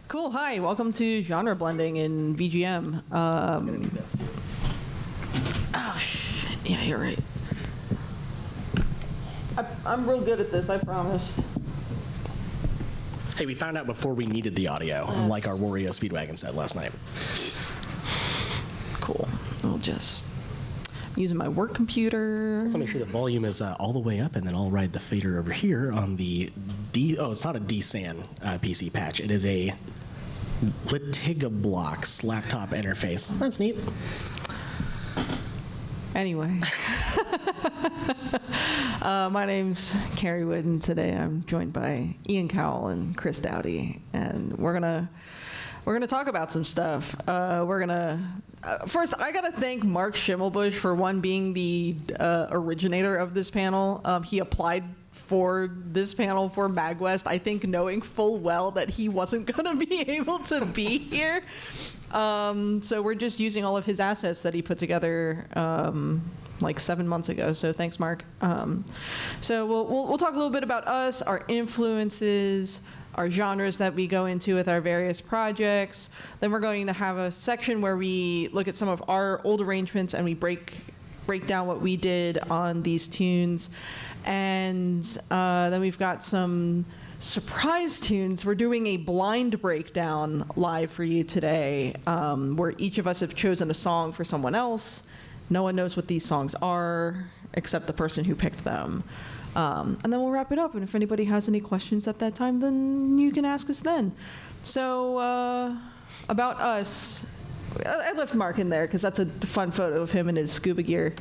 Cool. Hi. Welcome to Genre Blending in VGM. I'm gonna need this too. Oh shit. Yeah, you're right. I'm real good at this. I promise. Hey, we found out before we needed the audio, unlike our Wario Speedwagon set last night. Cool. I'll just using my work computer. So make sure the volume is all the way up, and then I'll ride the fader over here on the it's not a DSAN PC patch. It is a Litigablox laptop interface. That's neat. Anyway. My name's Carrie Wood, and today I'm joined by Ian Cowell and Chris Doughty, and we're gonna talk about some stuff. First, I gotta thank Mark Schimmelbusch for being the originator of this panel. He applied for this panel for MAGWest, I think knowing full well that he wasn't gonna be able to be here. So we're just using all of his assets that he put together like 7 months ago. So thanks, Mark. So we'll talk a little bit about us, our influences, our genres that we go into with our various projects. Then we're going to have a section where we look at some of our old arrangements and we break down what we did on these tunes. And then we've got some surprise tunes. We're doing a blind breakdown live for you today, where each of us have chosen a song for someone else. No one knows what these songs are except the person who picked them. And then we'll wrap it up. And if anybody has any questions at that time, then you can ask us then. So about us, I left Mark in there because that's a fun photo of him in his scuba gear.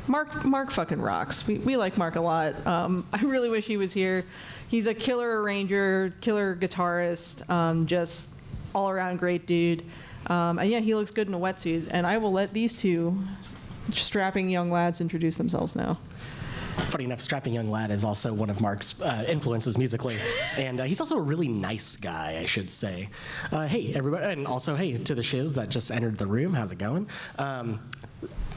Mark fucking rocks. We like Mark a lot. I really wish he was here. He's a killer arranger, killer guitarist, just all around great dude. And yeah, he looks good in a wetsuit. And I will let these two strapping young lads introduce themselves now. Funny enough, Strapping Young Lad is also one of Mark's influences musically. And he's also a really nice guy, I should say. Hey, everybody. And also, hey, to the shiz that just entered the room. How's it going?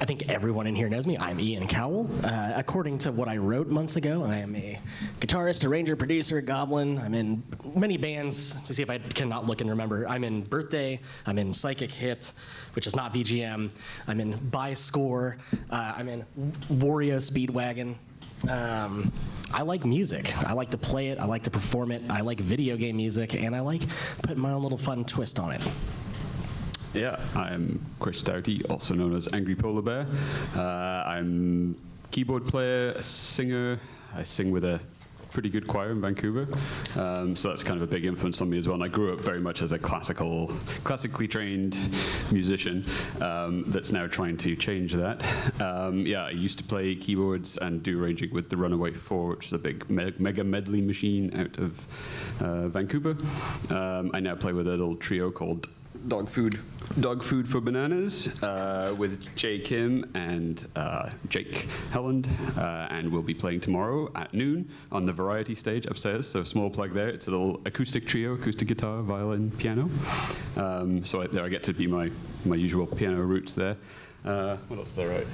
I think everyone in here knows me. I'm Ian Cowell. According to what I wrote months ago, I am a guitarist, arranger, producer, goblin. I'm in many bands. To see if I cannot look and remember. I'm in Birthday. I'm in Psychic Hit, which is not VGM. I'm in By Score. I'm in Wario Speedwagon. I like music. I like to play it. I like to perform it. I like video game music, and I like putting my own little fun twist on it. Yeah, I'm Chris Doughty, also known as Angry Polar Bear. I'm keyboard player, a singer. I sing with a pretty good choir in Vancouver, so that's kind of a big influence on me as well. And I grew up very much as a classically trained musician that's now trying to change that. Yeah, I used to play keyboards and do arranging with the Runaway 4, which is a big mega medley machine out of Vancouver. I now play with a little trio called Dog Food for Bananas with Jay Kim and Jake Helland, and we'll be playing tomorrow at noon on the Variety stage upstairs, so small plug there. It's a little acoustic trio, acoustic guitar, violin, piano. So I get to be my usual piano roots there. What else did I write?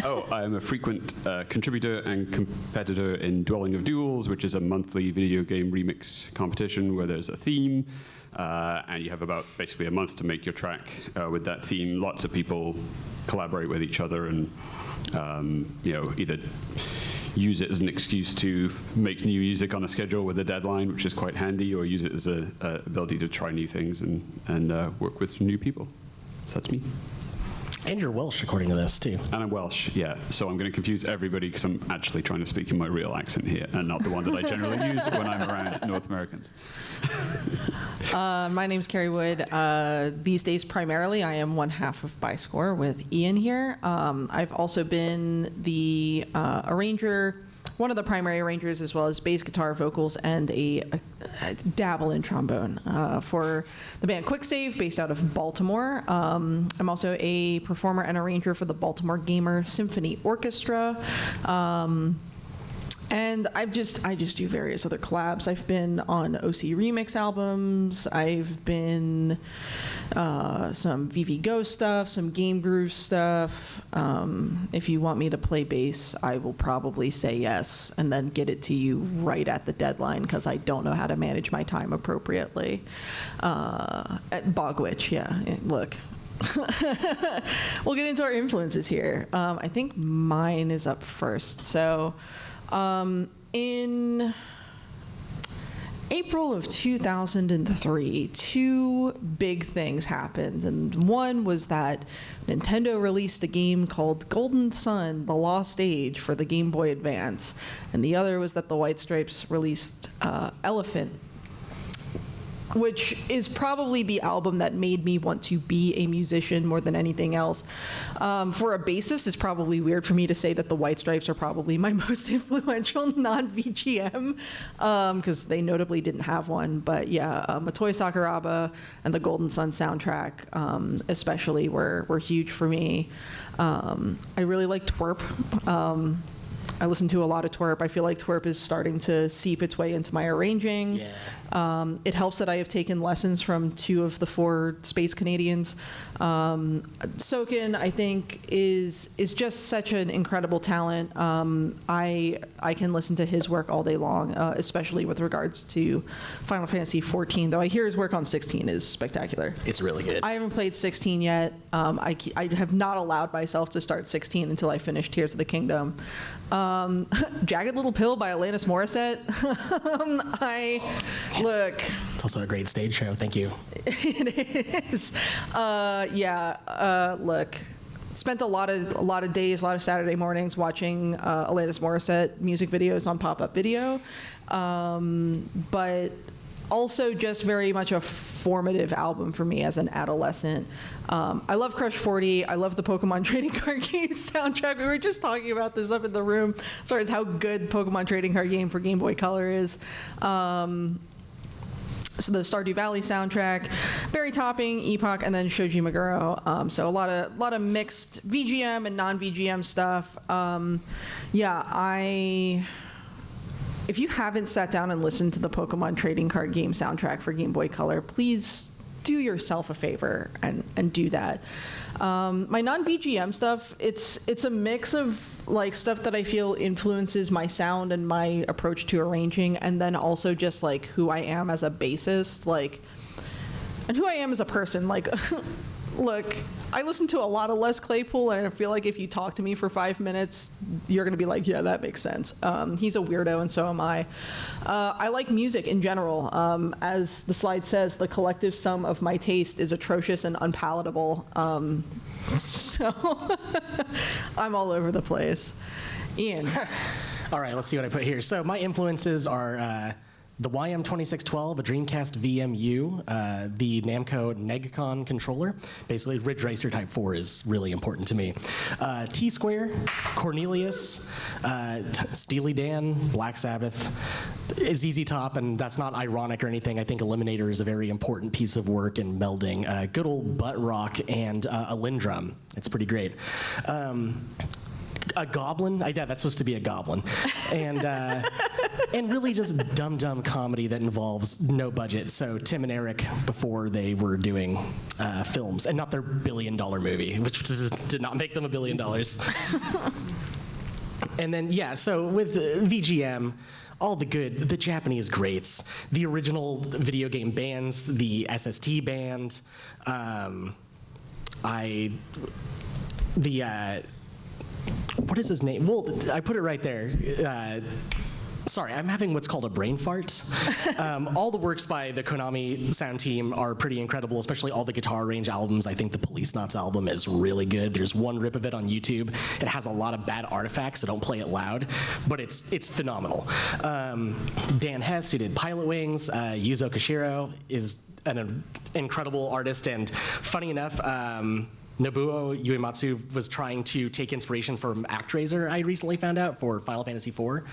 Oh, I am a frequent contributor and competitor in Dwelling of Duels, which is a monthly video game remix competition where there's a theme, and you have about basically a month to make your track with that theme. Lots of people collaborate with each other and either use it as an excuse to make new music on a schedule with a deadline, which is quite handy, or use it as an ability to try new things and work with new people. So that's me. And you're Welsh, according to this, too. And I'm Welsh, yeah. So I'm going to confuse everybody because I'm actually trying to speak in my real accent here and not the one that I generally use when I'm around North Americans. My name's Carrie Wood. These days, primarily, I am one half of By Score with Ian here. I've also been the arranger, one of the primary arrangers, as well as bass guitar, vocals, and a dabble in trombone for the band Quick Save, based out of Baltimore. I'm also a performer and arranger for the Baltimore Gamer Symphony Orchestra. And I just do various other collabs. I've been on OC Remix albums. I've been some VV Go stuff, some Game Groove stuff. If you want me to play bass, I will probably say yes and then get it to you right at the deadline because I don't know how to manage my time appropriately. At Bogwitch, yeah. Look. We'll get into our influences here. I think mine is up first. So in April of 2003, two big things happened. And one was that Nintendo released a game called Golden Sun: The Lost Age for the Game Boy Advance. And the other was that the White Stripes released Elephant, which is probably the album that made me want to be a musician more than anything else. For a bassist, it's probably weird for me to say that the White Stripes are probably my most influential non-VGM, because they notably didn't have one. But yeah, Motoi Sakuraba and the Golden Sun soundtrack especially were huge for me. I really like twerp. I listen to a lot of twerp. I feel like twerp is starting to seep its way into my arranging. Yeah. It helps that I have taken lessons from 2 of the 4 Space Canadians. Soken, I think, is just such an incredible talent. I can listen to his work all day long, especially with regards to Final Fantasy XIV, though I hear his work on 16 is spectacular. It's really good. I haven't played 16 yet. I have not allowed myself to start 16 until I finish Tears of the Kingdom. Jagged Little Pill by Alanis Morissette. Look. It's also a great stage show. Thank you. It is. Look. Spent a lot of days, a lot of Saturday mornings watching Alanis Morissette music videos on pop-up video. But also just very much a formative album for me as an adolescent. I love Crush 40. I love the Pokemon trading card game soundtrack. We were just talking about this up in the room as far as how good Pokemon trading card game for Game Boy Color is. So the Stardew Valley soundtrack, Berry Topping, Epoch, and then Shoji Meguro. So a lot of mixed VGM and non-VGM stuff. If you haven't sat down and listened to the Pokemon trading card game soundtrack for Game Boy Color, please do yourself a favor and do that. My non-VGM stuff, it's a mix of like stuff that I feel influences my sound and my approach to arranging, and then also just like who I am as a bassist, like, and who I am as a person. Like, look, I listen to a lot of Les Claypool, and I feel like if you talk to me for 5 minutes, you're going to be like, yeah, that makes sense. He's a weirdo, and so am I. I like music in general. As the slide says, the collective sum of my taste is atrocious and unpalatable. So I'm all over the place. Ian. All right, let's see what I put here. So my influences are the YM2612, a Dreamcast VMU, the Namco Negcon controller. Basically, Ridge Racer Type 4 is really important to me. T-Square, Cornelius, Steely Dan, Black Sabbath, ZZ Top, and that's not ironic or anything. I think Eliminator is a very important piece of work in melding good old butt rock and a Lindrum. It's pretty great. A goblin, yeah, that's supposed to be a goblin, and really just dumb comedy that involves no budget. So Tim and Eric before they were doing films, and not their $1 billion movie, which did not make them $1 billion. And then so with VGM, all the Japanese greats, the original video game bands, the SST band, what is his name? Well, I put it right there. Sorry, I'm having what's called a brain fart. All the works by the Konami sound team are pretty incredible, especially all the Guitar Range albums. I think the Police Knots album is really good. There's one rip of it on YouTube. It has a lot of bad artifacts, so don't play it loud, but it's phenomenal. Dan Hess, who did Pilot Wings, Yuzo Koshiro is an incredible artist, and funny enough, Nobuo Uematsu was trying to take inspiration from ActRaiser, I recently found out, for Final Fantasy IV.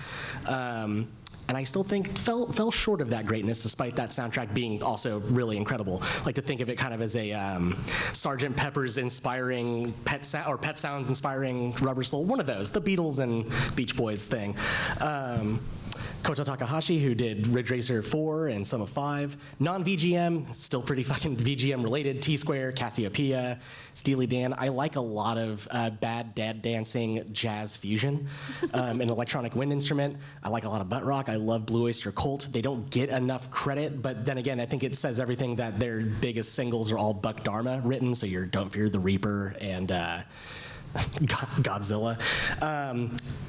and I still think fell short of that greatness, despite that soundtrack being also really incredible. Like to think of it kind of as a Sgt. Pepper's inspiring Pet Sounds inspiring Rubber Soul, one of those, the Beatles and Beach Boys thing. Koto Takahashi, who did Ridge Racer 4 and some of 5. Non-VGM, still pretty fucking VGM related. T-Square, Cassiopeia, Steely Dan. I like a lot of bad dad dancing jazz fusion, an electronic wind instrument. I like a lot of butt rock. I love Blue Oyster Cult. They don't get enough credit, but then again, I think it says everything that their biggest singles are all Buck Dharma written, so you're Don't Fear the Reaper and Godzilla.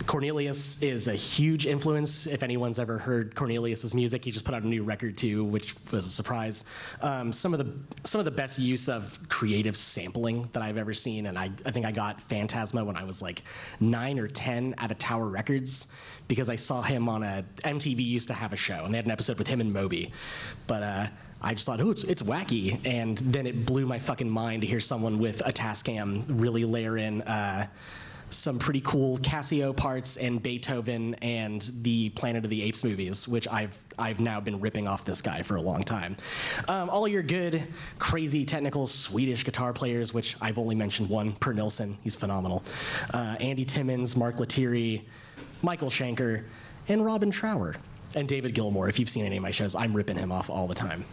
Cornelius is a huge influence. If anyone's ever heard Cornelius's music, he just put out a new record too, which was a surprise. Some of the best use of creative sampling that I've ever seen, and I think I got Phantasma when I was like 9 or 10 at a Tower Records, because I saw him on MTV used to have a show, and they had an episode with him and Moby. But I just thought, it's wacky, and then it blew my fucking mind to hear someone with a Tascam really layer in some pretty cool Casio parts and Beethoven and the Planet of the Apes movies, which I've now been ripping off this guy for a long time. All your good, crazy, technical Swedish guitar players, which I've only mentioned one, Per Nilsson, he's phenomenal. Andy Timmons, Mark Lettieri, Michael Schenker, and Robin Trower. And David Gilmour. If you've seen any of my shows, I'm ripping him off all the time.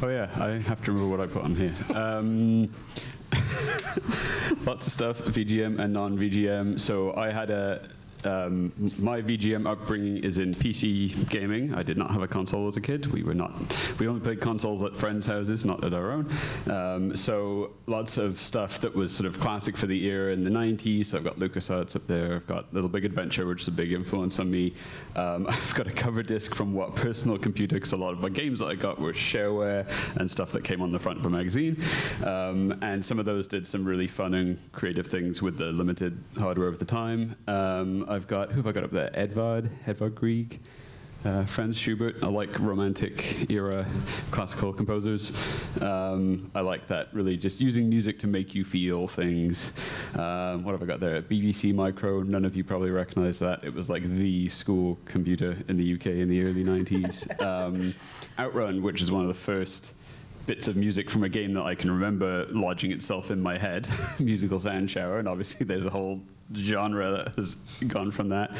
Oh yeah, I have to remember what I put on here. Lots of stuff, VGM and non-VGM. So I had my VGM upbringing is in PC gaming. I did not have a console as a kid. We only played consoles at friends' houses, not at our own. So lots of stuff that was sort of classic for the era in the 90s. So I've got LucasArts up there. I've got Little Big Adventure, which is a big influence on me. I've got a cover disc from What Personal Computer, because a lot of my games that I got were shareware and stuff that came on the front of a magazine. And some of those did some really fun and creative things with the limited hardware of the time. Who have I got up there? Edvard Grieg, Franz Schubert. I like romantic era classical composers. I like that, really just using music to make you feel things. What have I got there? BBC Micro. None of you probably recognize that. It was like the school computer in the UK in the early 90s. Outrun, which is one of the first bits of music from a game that I can remember lodging itself in my head. Musical sound shower, and obviously there's a whole genre that has gone from that.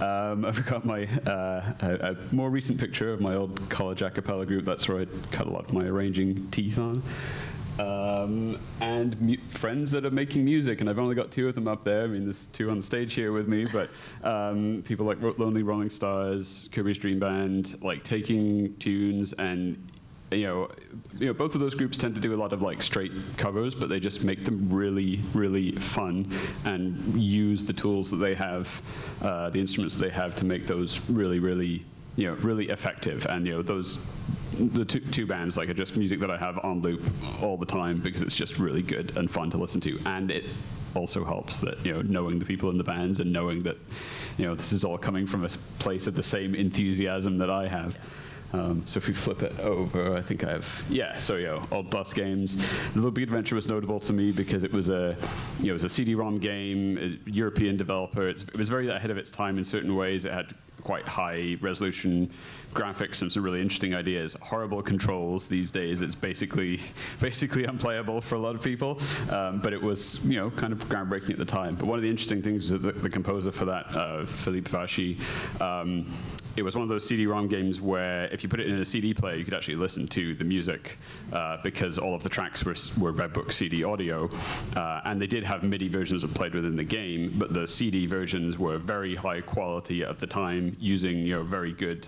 I've got my a more recent picture of my old college a cappella group. That's where I cut a lot of my arranging teeth on. And friends that are making music, and I've only got 2 of them up there. I mean, there's 2 on the stage here with me, but people like Lonely Rolling Stars, Kirby's Dream Band, like taking tunes and you know, both of those groups tend to do a lot of like straight covers, but they just make them really, really fun and use the tools that they have, the instruments that they have to make those really, really, really effective. And the two bands like are just music that I have on loop all the time because it's just really good and fun to listen to. And it also helps that knowing the people in the bands and knowing that this is all coming from a place of the same enthusiasm that I have. So if we flip it over, I think I have, old bus games. The Little Big Adventure was notable to me because it was a CD-ROM game, a European developer. It was very ahead of its time in certain ways. It had quite high resolution graphics and some really interesting ideas. Horrible controls these days. It's basically unplayable for a lot of people, but it was kind of groundbreaking at the time. But one of the interesting things was that the composer for that, Philippe Vachi, it was one of those CD-ROM games where if you put it in a CD player, you could actually listen to the music because all of the tracks were Redbook CD audio, and they did have MIDI versions that played within the game, but the CD versions were very high quality at the time, using very good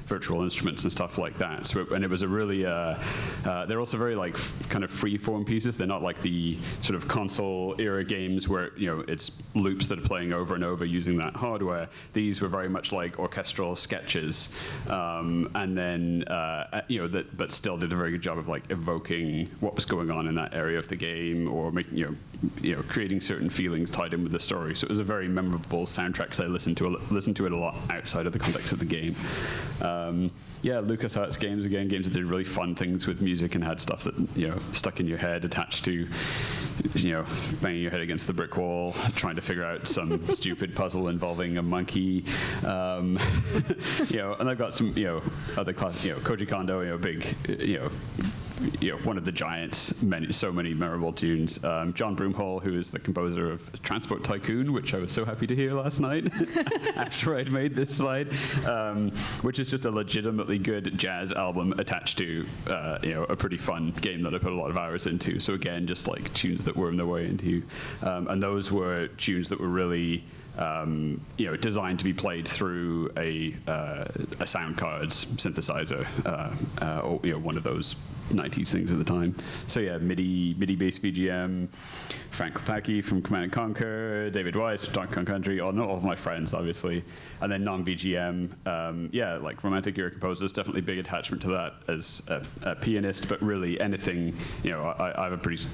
virtual instruments and stuff like that. So, and it was a really they're also very like kind of free-form pieces. They're not like the sort of console era games where it's loops that are playing over and over using that hardware. These were very much like orchestral sketches, and then but still did a very good job of like evoking what was going on in that area of the game, or making creating certain feelings tied in with the story. So it was a very memorable soundtrack because I listened to it a lot outside of the context of the game. LucasArts games, again, games that did really fun things with music and had stuff that stuck in your head attached to banging your head against the brick wall, trying to figure out some stupid puzzle involving a monkey. And I've got some, other class, Koji Kondo, big, one of the giants, so many memorable tunes. John Broomhall, who is the composer of Transport Tycoon, which I was so happy to hear last night after I'd made this slide, which is just a legitimately good jazz album attached to, a pretty fun game that I put a lot of hours into. So again, just like tunes that worm their way into, and those were tunes that were really, designed to be played through a sound cards synthesizer, or one of those 90s things at the time. So yeah, MIDI bass VGM, Frank Klepacki from Command & Conquer, David Weiss from Donkey Kong Country, not all of my friends, obviously. And then non-VGM, like Romantic Era composers, definitely big attachment to that as a pianist, but really anything, I have a pretty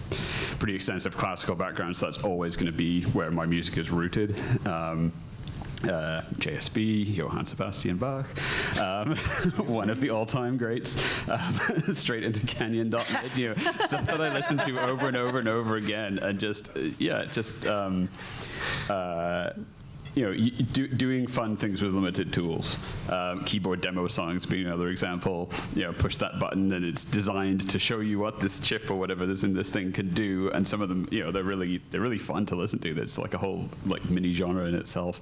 extensive classical background, so that's always going to be where my music is rooted. JSB, Johann Sebastian Bach, one of the all-time greats, straight into Canyon.net, stuff that I listen to over and over and over again, and doing fun things with limited tools. Keyboard demo songs being another example. Push that button and it's designed to show you what this chip or whatever is in this thing can do, and some of them, they're really fun to listen to. There's like a whole mini genre in itself.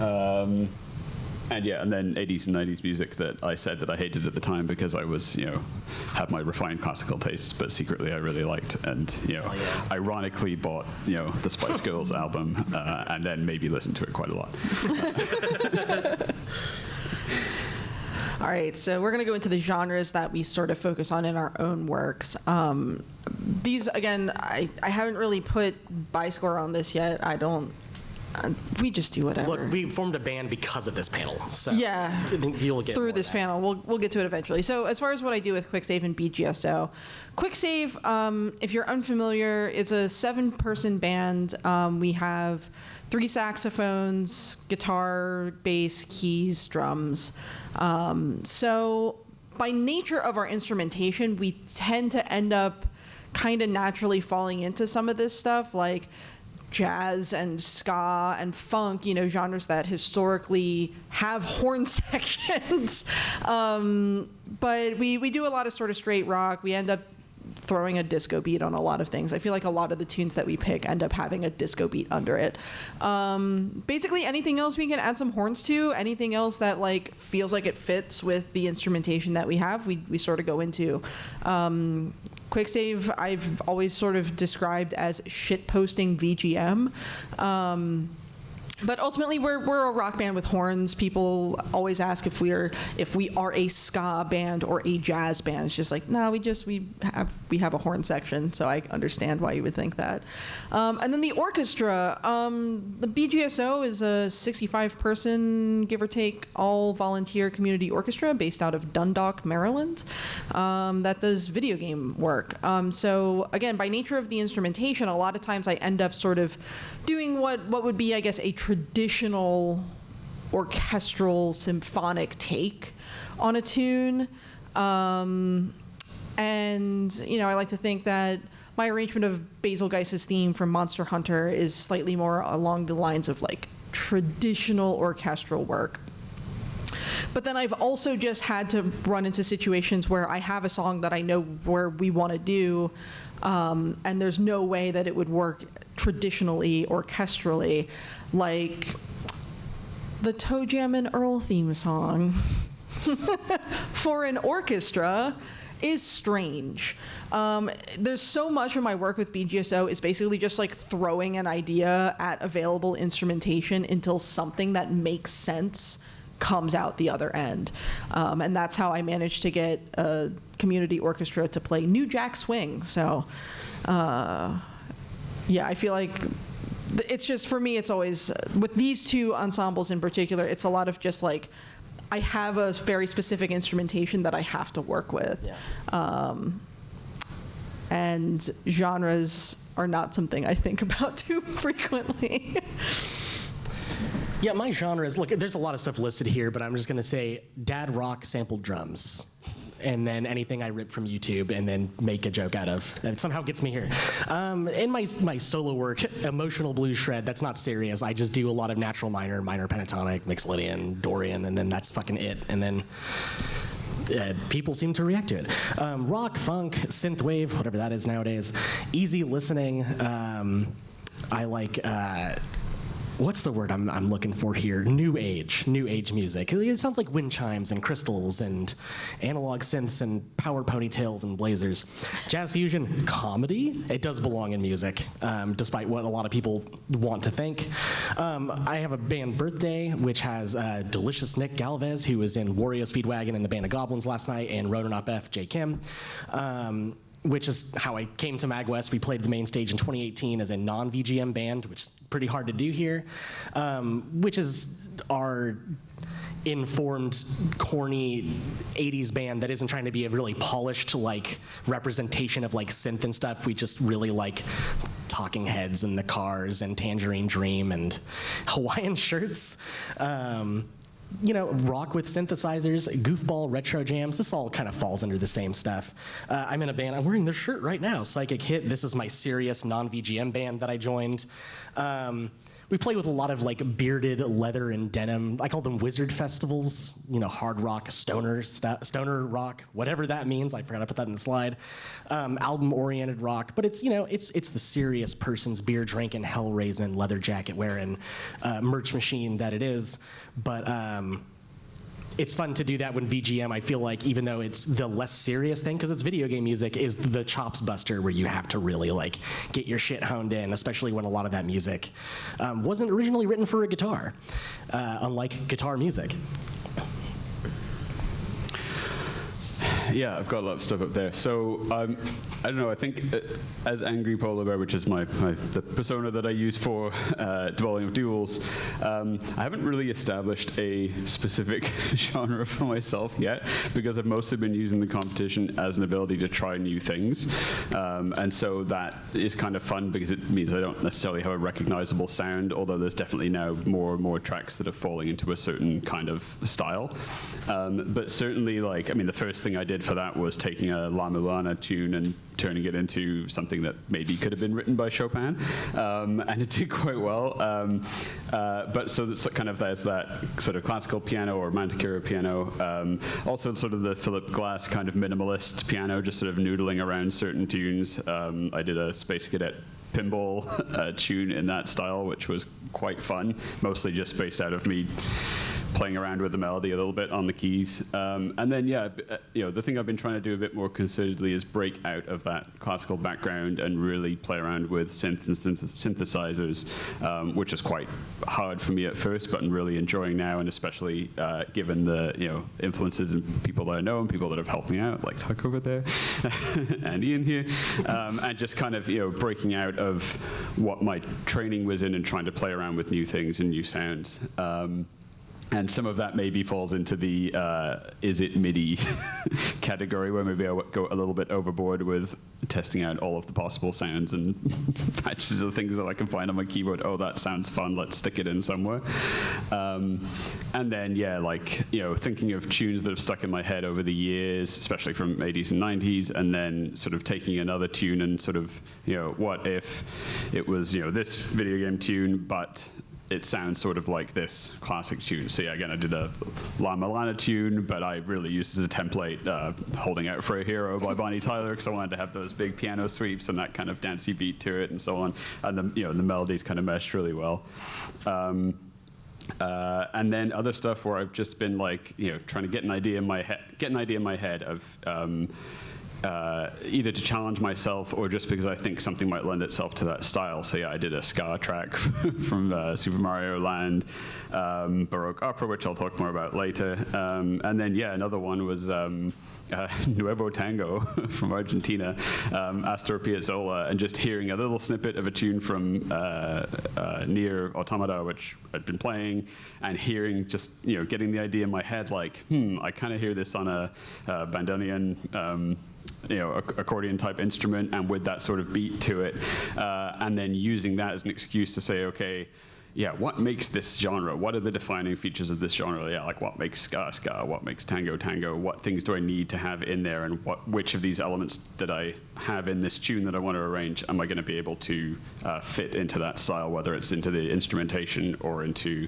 And then 80s and 90s music that I said that I hated at the time because I was, had my refined classical tastes, but secretly I really liked, and, ironically bought, the Spice Girls album, and then maybe listened to it quite a lot. All right, so we're going to go into the genres that we sort of focus on in our own works. These, again, I haven't really put Bi-Score on this yet. We just do whatever. Look, we formed a band because of this panel, so yeah, you'll get through this panel. We'll get to it eventually. So as far as what I do with QuickSave and BGSO, QuickSave, if you're unfamiliar, is a 7-person band. We have 3 saxophones, guitar, bass, keys, drums. So by nature of our instrumentation, we tend to end up kind of naturally falling into some of this stuff, like jazz and ska and funk, genres that historically have horn sections. But we do a lot of sort of straight rock. We end up throwing a disco beat on a lot of things. I feel like a lot of the tunes that we pick end up having a disco beat under it. Basically anything else we can add some horns to, anything else that feels like it fits with the instrumentation that we have, we sort of go into. QuickSave, I've always sort of described as shitposting VGM. But ultimately, we're a rock band with horns. People always ask if we are a ska band or a jazz band. It's just like, no, we have a horn section. So I understand why you would think that. And then the orchestra. The BGSO is a 65-person, give or take, all volunteer community orchestra based out of Dundalk, Maryland. That does video game work. So again, by nature of the instrumentation, a lot of times I end up sort of doing what would be, I guess, a traditional orchestral symphonic take on a tune. And, I like to think that my arrangement of Basil Geiss's theme from Monster Hunter is slightly more along the lines of traditional orchestral work. But then I've also just had to run into situations where I have a song that I know where we want to do, and there's no way that it would work traditionally orchestrally, like the Toe Jam and Earl theme song for an orchestra is strange. There's so much of my work with BGSO is basically just throwing an idea at available instrumentation until something that makes sense comes out the other end. And that's how I managed to get a community orchestra to play New Jack Swing. So, I feel like it's just, for me, it's always, with these two ensembles in particular, it's a lot of just I have a very specific instrumentation that I have to work with. Yeah. And genres are not something I think about too frequently. Yeah, my genres, look, there's a lot of stuff listed here, but I'm just going to say dad rock sampled drums. and then anything I rip from YouTube, and then make a joke out of. And it somehow gets me here. In my solo work, emotional blues shred, that's not serious. I just do a lot of natural minor, minor pentatonic, Mixolydian, Dorian, and then that's fucking it. And then people seem to react to it. Rock, funk, synthwave, whatever that is nowadays. Easy listening. I like, what's the word I'm looking for here? New age music. It sounds like wind chimes and crystals and analog synths and power ponytails and blazers. Jazz fusion, comedy. It does belong in music, despite what a lot of people want to think. I have a band Birthday, which has delicious Nick Galvez, who was in Wario Speedwagon and the Band of Goblins last night, and Ronan Up F, J. Kim. Which is how I came to MAGWest. We played the main stage in 2018 as a non-VGM band, which is pretty hard to do here, which is our informed, corny 80s band that isn't trying to be a really polished like representation of like synth and stuff. We just really like Talking Heads and the Cars and Tangerine Dream and Hawaiian shirts. Rock with synthesizers, goofball, retro jams. This all kind of falls under the same stuff. I'm in a band. I'm wearing this shirt right now, Psychic Hit. This is my serious non-VGM band that I joined. We play with a lot of like bearded leather and denim. I call them wizard festivals. Hard rock, stoner rock, whatever that means. I forgot to put that in the slide. Album-oriented rock, but it's it's the serious person's beer drinking, hell raising, leather jacket wearing, merch machine that it is. But it's fun to do that when VGM, I feel like, even though it's the less serious thing, because it's video game music, is the chops buster where you have to really like get your shit honed in, especially when a lot of that music wasn't originally written for a guitar, unlike guitar music. Yeah, I've got a lot of stuff up there. So I don't know. I think as Angry Polar Bear, which is the persona that I use for Dwelling of Duels, I haven't really established a specific genre for myself yet, because I've mostly been using the competition as an ability to try new things, and so that is kind of fun because it means I don't necessarily have a recognizable sound. Although there's definitely now more and more tracks that are falling into a certain kind of style, but certainly the first thing I did for that was taking a La Mulana tune and turning it into something that maybe could have been written by Chopin, and it did quite well. But so there's there's that sort of classical piano or Manticora piano, also sort of the Philip Glass kind of minimalist piano, just sort of noodling around certain tunes. I did a Space Cadet pinball tune in that style, which was quite fun, mostly just based out of me playing around with the melody a little bit on the keys. And then, the thing I've been trying to do a bit more concertedly is break out of that classical background and really play around with synth and synthesizers, which is quite hard for me at first, but I'm really enjoying now, and especially given the influences and people that I know and people that have helped me out, like Tuck over there and Ian here, and just kind of breaking out of what my training was in and trying to play around with new things and new sounds. And some of that maybe falls into the is it MIDI category, where maybe I go a little bit overboard with testing out all of the possible sounds and patches of things that I can find on my keyboard. Oh, that sounds fun, let's stick it in somewhere. And then, thinking of tunes that have stuck in my head over the years, especially from 80s and 90s, and then sort of taking another tune and sort of, what if it was, this video game tune, but it sounds sort of like this classic tune. So yeah, again, I did a La Mulana tune, but I really used as a template Holding Out for a Hero by Bonnie Tyler, because I wanted to have those big piano sweeps and that kind of dancey beat to it and so on. And the melodies kind of meshed really well. And then other stuff where I've just been trying to get an idea in my head of either to challenge myself or just because I think something might lend itself to that style. So yeah, I did a ska track from Super Mario Land, Baroque Opera, which I'll talk more about later. And then another one was Nuevo Tango from Argentina, Astor Piazzolla, and just hearing a little snippet of a tune from Nier Automata, which I'd been playing, and hearing just, getting the idea in my head, I kind of hear this on a bandoneon, accordion type instrument, and with that sort of beat to it, and then using that as an excuse to say, okay, yeah, what makes this genre? What are the defining features of this genre? Yeah, like what makes ska ska? What makes tango tango? What things do I need to have in there? And which of these elements that I have in this tune that I want to arrange am I going to be able to fit into that style, whether it's into the instrumentation or into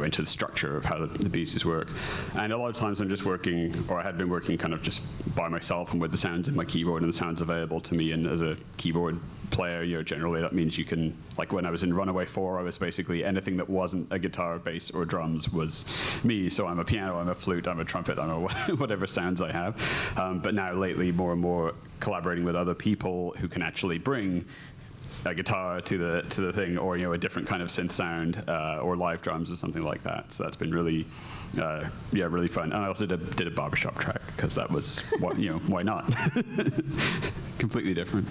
into the structure of how the pieces work. And a lot of times I'm just working, or I had been working kind of just by myself and with the sounds in my keyboard and the sounds available to me. And as a keyboard player, generally that means you can, like when I was in Runaway 4, I was basically anything that wasn't a guitar, bass, or drums was me. So I'm a piano, I'm a flute, I'm a trumpet, I'm a whatever sounds I have. But now lately, more and more collaborating with other people who can actually bring a guitar to the thing, or a different kind of synth sound, or live drums or something like that. So that's been really, really fun. And I also did a barbershop track because that was why not? Completely different.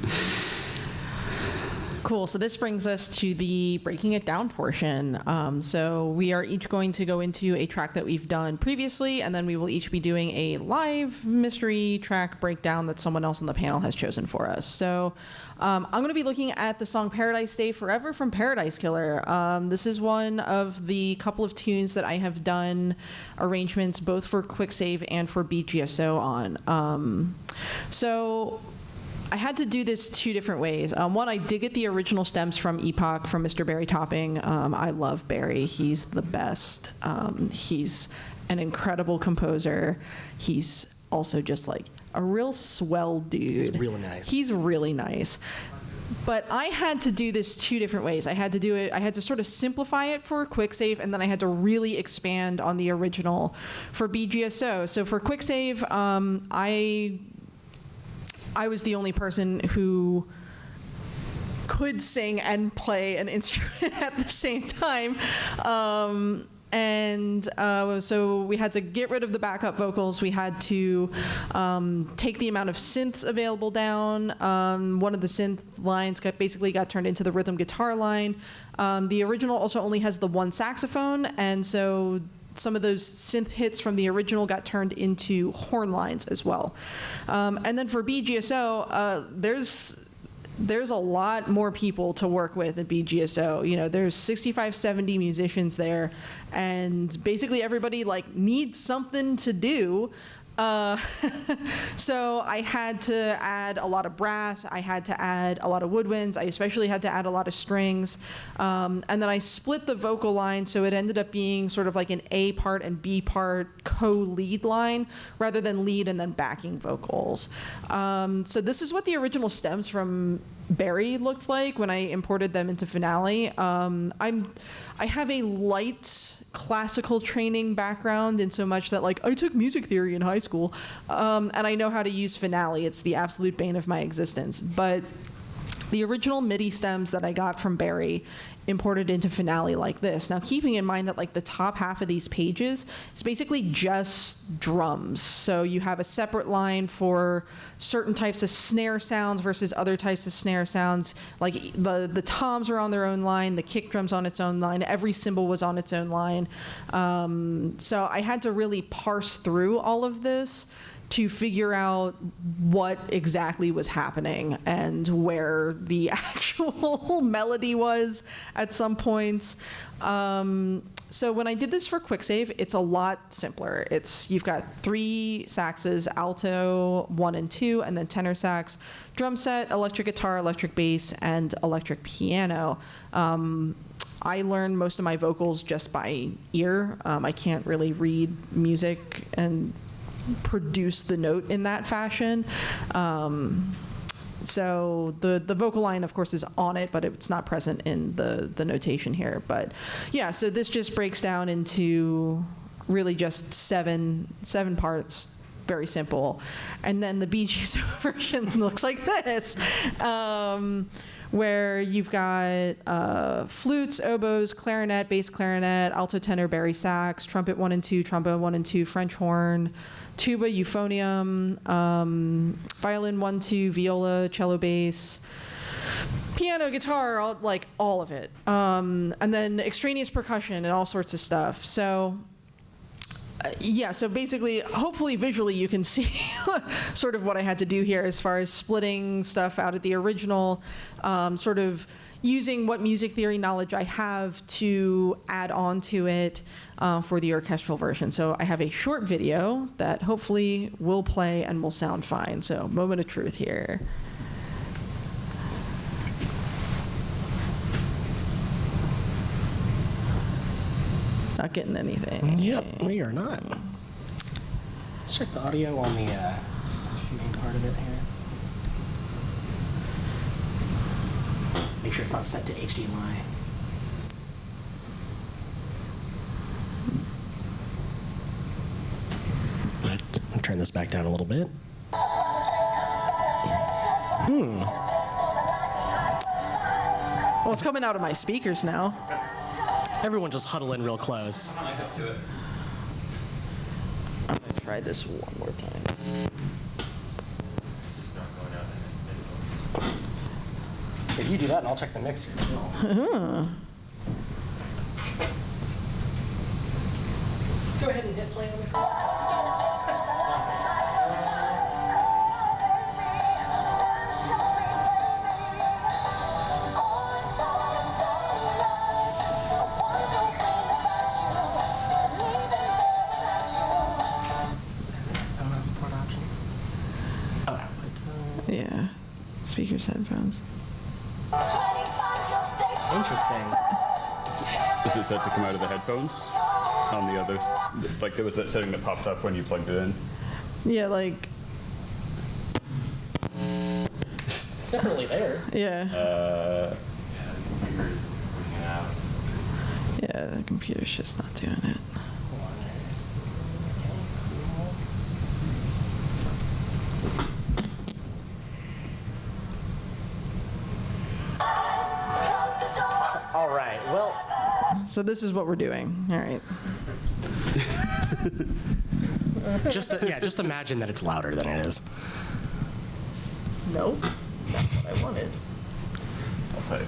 Cool. So this brings us to the breaking it down portion. So we are each going to go into a track that we've done previously, and then we will each be doing a live mystery track breakdown that someone else on the panel has chosen for us. So I'm going to be looking at the song Paradise Stay Forever from Paradise Killer. This is one of the couple of tunes that I have done arrangements both for Quick Save and for BGSO on. So I had to do this two different ways. One, I did get the original stems from Epoch from Mr. Barry Topping. I love Barry. He's the best. He's an incredible composer. He's also just like a real swell dude. He's really nice. He's really nice. But I had to do this two different ways. I had to sort of simplify it for Quick Save, and then I had to really expand on the original for BGSO. So for Quick Save, I was the only person who could sing and play an instrument at the same time. So we had to get rid of the backup vocals. We had to take the amount of synths available down. One of the synth lines basically got turned into the rhythm guitar line. The original also only has the one saxophone, and so some of those synth hits from the original got turned into horn lines as well. And then for BGSO, there's a lot more people to work with at BGSO. There's 65, 70 musicians there, and basically everybody needs something to do. So I had to add a lot of brass. I had to add a lot of woodwinds. I especially had to add a lot of strings. And then I split the vocal line, so it ended up being sort of like an A part and B part co-lead line, rather than lead and then backing vocals. So this is what the original stems from Barry looked like when I imported them into Finale. I have a light classical training background in so much that I took music theory in high school, and I know how to use Finale. It's the absolute bane of my existence. But the original MIDI stems that I got from Barry imported into Finale like this. Now, keeping in mind that the top half of these pages is basically just drums. So you have a separate line for certain types of snare sounds versus other types of snare sounds. Like the toms are on their own line, the kick drum's on its own line, every cymbal was on its own line. So I had to really parse through all of this to figure out what exactly was happening and where the actual melody was at some points. So when I did this for Quick Save, it's a lot simpler. You've got 3 saxes, alto 1 and 2, and then tenor sax, drum set, electric guitar, electric bass, and electric piano. I learned most of my vocals just by ear. I can't really read music and produce the note in that fashion. So the vocal line, of course, is on it, but it's not present in the notation here. But yeah, so this just breaks down into really just seven parts. Very simple. And then the BGSO version looks like this, where you've got flutes, oboes, clarinet, bass clarinet, alto tenor, bari sax, trumpet 1 and 2, trombone 1 and 2, French horn, tuba, euphonium, violin 1, 2, viola, cello, bass, piano, guitar, all of it. And then extraneous percussion and all sorts of stuff. So yeah, so basically, hopefully visually you can see sort of what I had to do here as far as splitting stuff out of the original, sort of using what music theory knowledge I have to add on to it for the orchestral version. So I have a short video that hopefully will play and will sound fine. So moment of truth here. Not getting anything. Yep, we are not. Let's check the audio on the main part of it here. Make sure it's not set to HDMI. I'll turn this back down a little bit. Well, it's coming out of my speakers now. Everyone just huddle in real close. I'm gonna try this one more time. If you do that, and I'll check the mixer. Go ahead and hit play on the phone. Yeah, speakers, headphones. Interesting. Is it set to come out of the headphones? On the other, like there was that setting that popped up when you plugged it in. Yeah, like, It's definitely there. yeah. Yeah, the computer's just not doing it. Hold on there. All right, well. So this is what we're doing. All right. Just imagine that it's louder than it is. Nope. That's what I wanted. I'll tell you.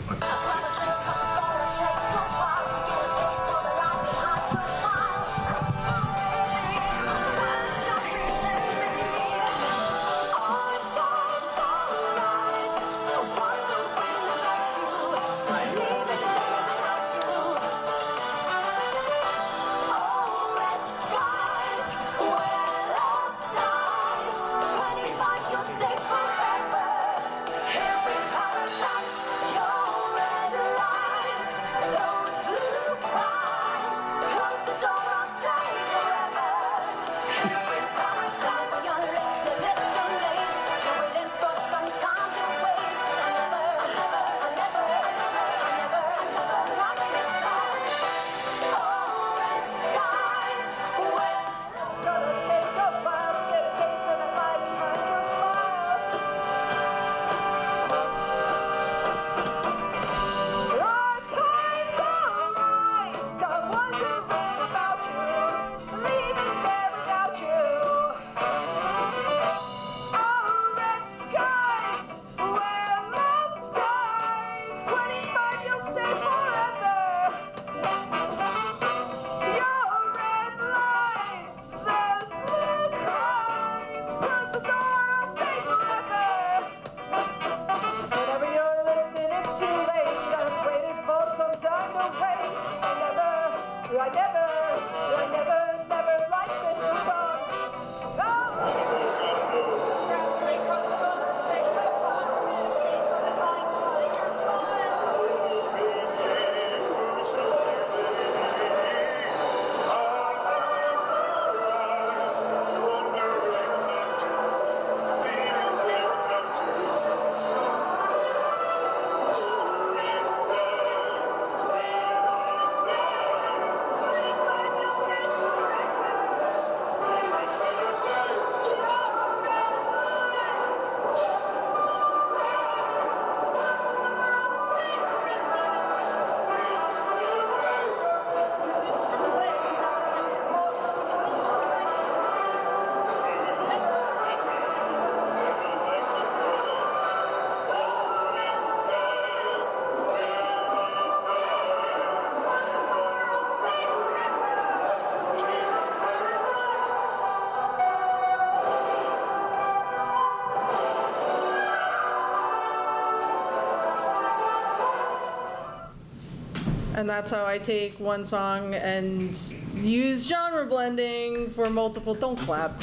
And that's how I take one song and use genre blending for multiple. Don't clap.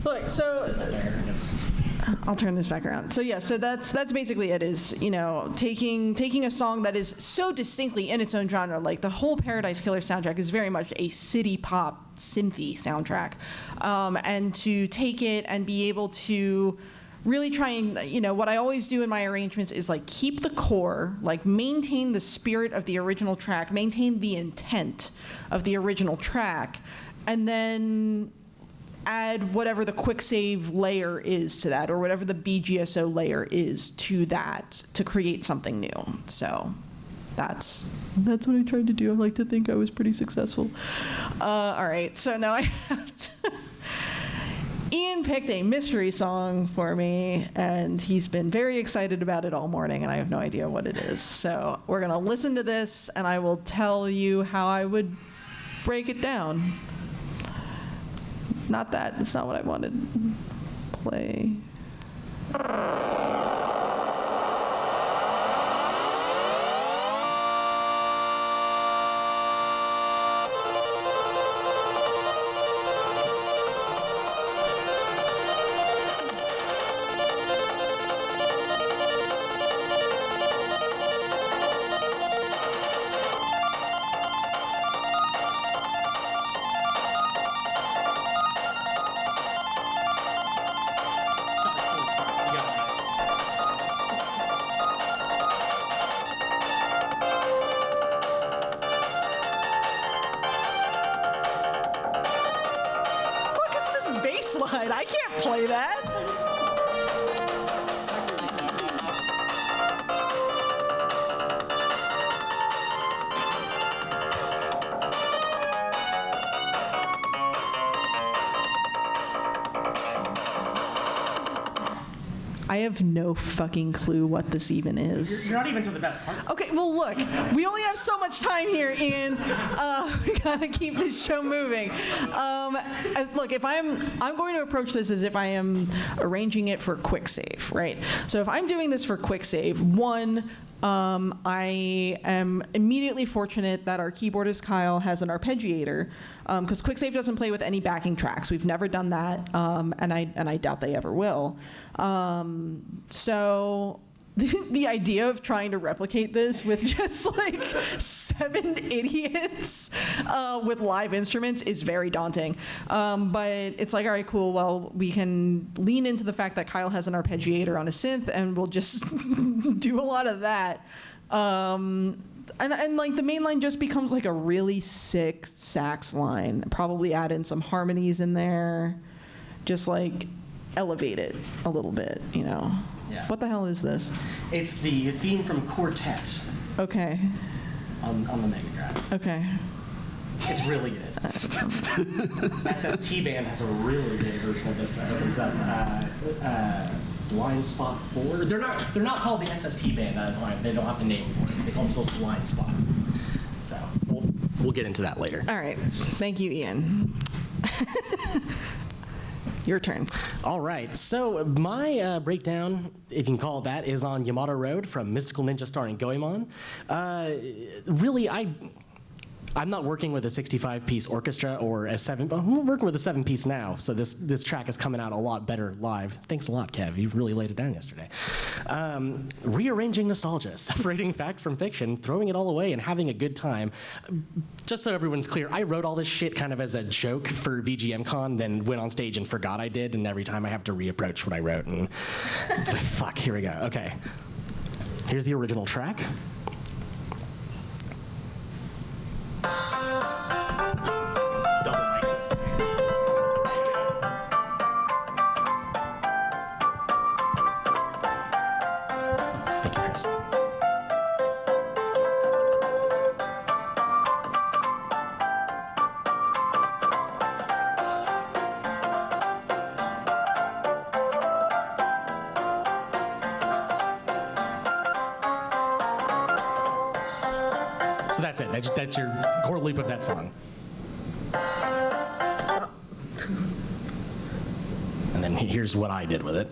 Look, so I'll turn this back around. So yeah, so that's basically it. Is taking a song that is so distinctly in its own genre. Like the whole Paradise Killer soundtrack is very much a city pop synthy soundtrack, and to take it and be able to really try and, what I always do in my arrangements is like keep the core, like maintain the spirit of the original track, maintain the intent of the original track, and then add whatever the quick save layer is to that, or whatever the BGSO layer is to that, to create something new. So that's what I tried to do. I like to think I was pretty successful. All right, so now I have to... Ian picked a mystery song for me, and he's been very excited about it all morning, and I have no idea what it is. So we're going to listen to this, and I will tell you how I would break it down. Not that. It's not what I wanted. Play. I can't play that. I have no fucking clue what this even is. You're not even to the best part. Okay, well look, we only have so much time here, Ian. We gotta keep this show moving. If I'm going to approach this as if I am arranging it for quick save, right? So if I'm doing this for quick save, one, I am immediately fortunate that our keyboardist Cowell has an arpeggiator, because QuickSave doesn't play with any backing tracks. We've never done that, and I doubt they ever will. So the idea of trying to replicate this with just like 7 idiots with live instruments is very daunting. But it's like, all right, cool. Well, we can lean into the fact that Cowell has an arpeggiator on a synth, and we'll just do a lot of that. And like the main line just becomes like a really sick sax line. Probably add in some harmonies in there, just like elevate it a little bit, Yeah. What the hell is this? It's the theme from Quartet. Okay. On the Mega Drive. Okay. It's really good. SST Band has a really good version of this that opens up Blind Spot 4. They're not called the SST Band. That is why they don't have the name for it. They call themselves Blind Spot. So we'll get into that later. All right. Thank you, Ian. Your turn. All right. So my breakdown, if you can call it that, is on Yamato Road from Mystical Ninja starring Goemon. Really, I'm not working with a 65-piece orchestra or a 7. I'm working with a 7-piece now, so this track is coming out a lot better live. Thanks a lot, Kev. You really laid it down yesterday. Rearranging nostalgia, separating fact from fiction, throwing it all away, and having a good time. Just so everyone's clear, I wrote all this shit kind of as a joke for VGM Con, then went on stage and forgot I did, and every time I have to reapproach what I wrote, and fuck, here we go. Okay. Here's the original track. Double mic this time. Thank you, Chris. So that's it. That's your core loop of that song. And then here's what I did with it.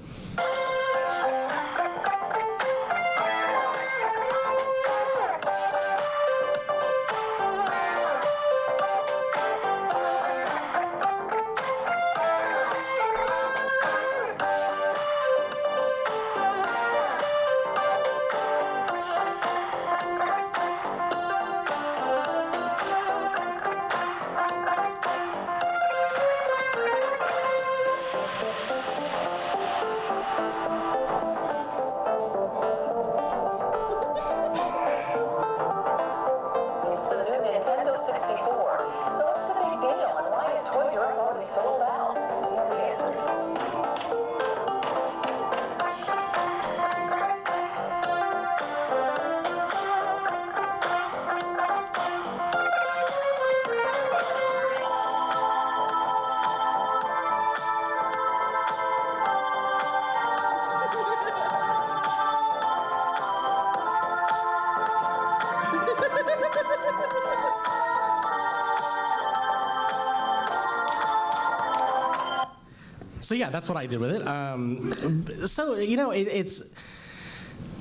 So yeah, that's what I did with it. So it's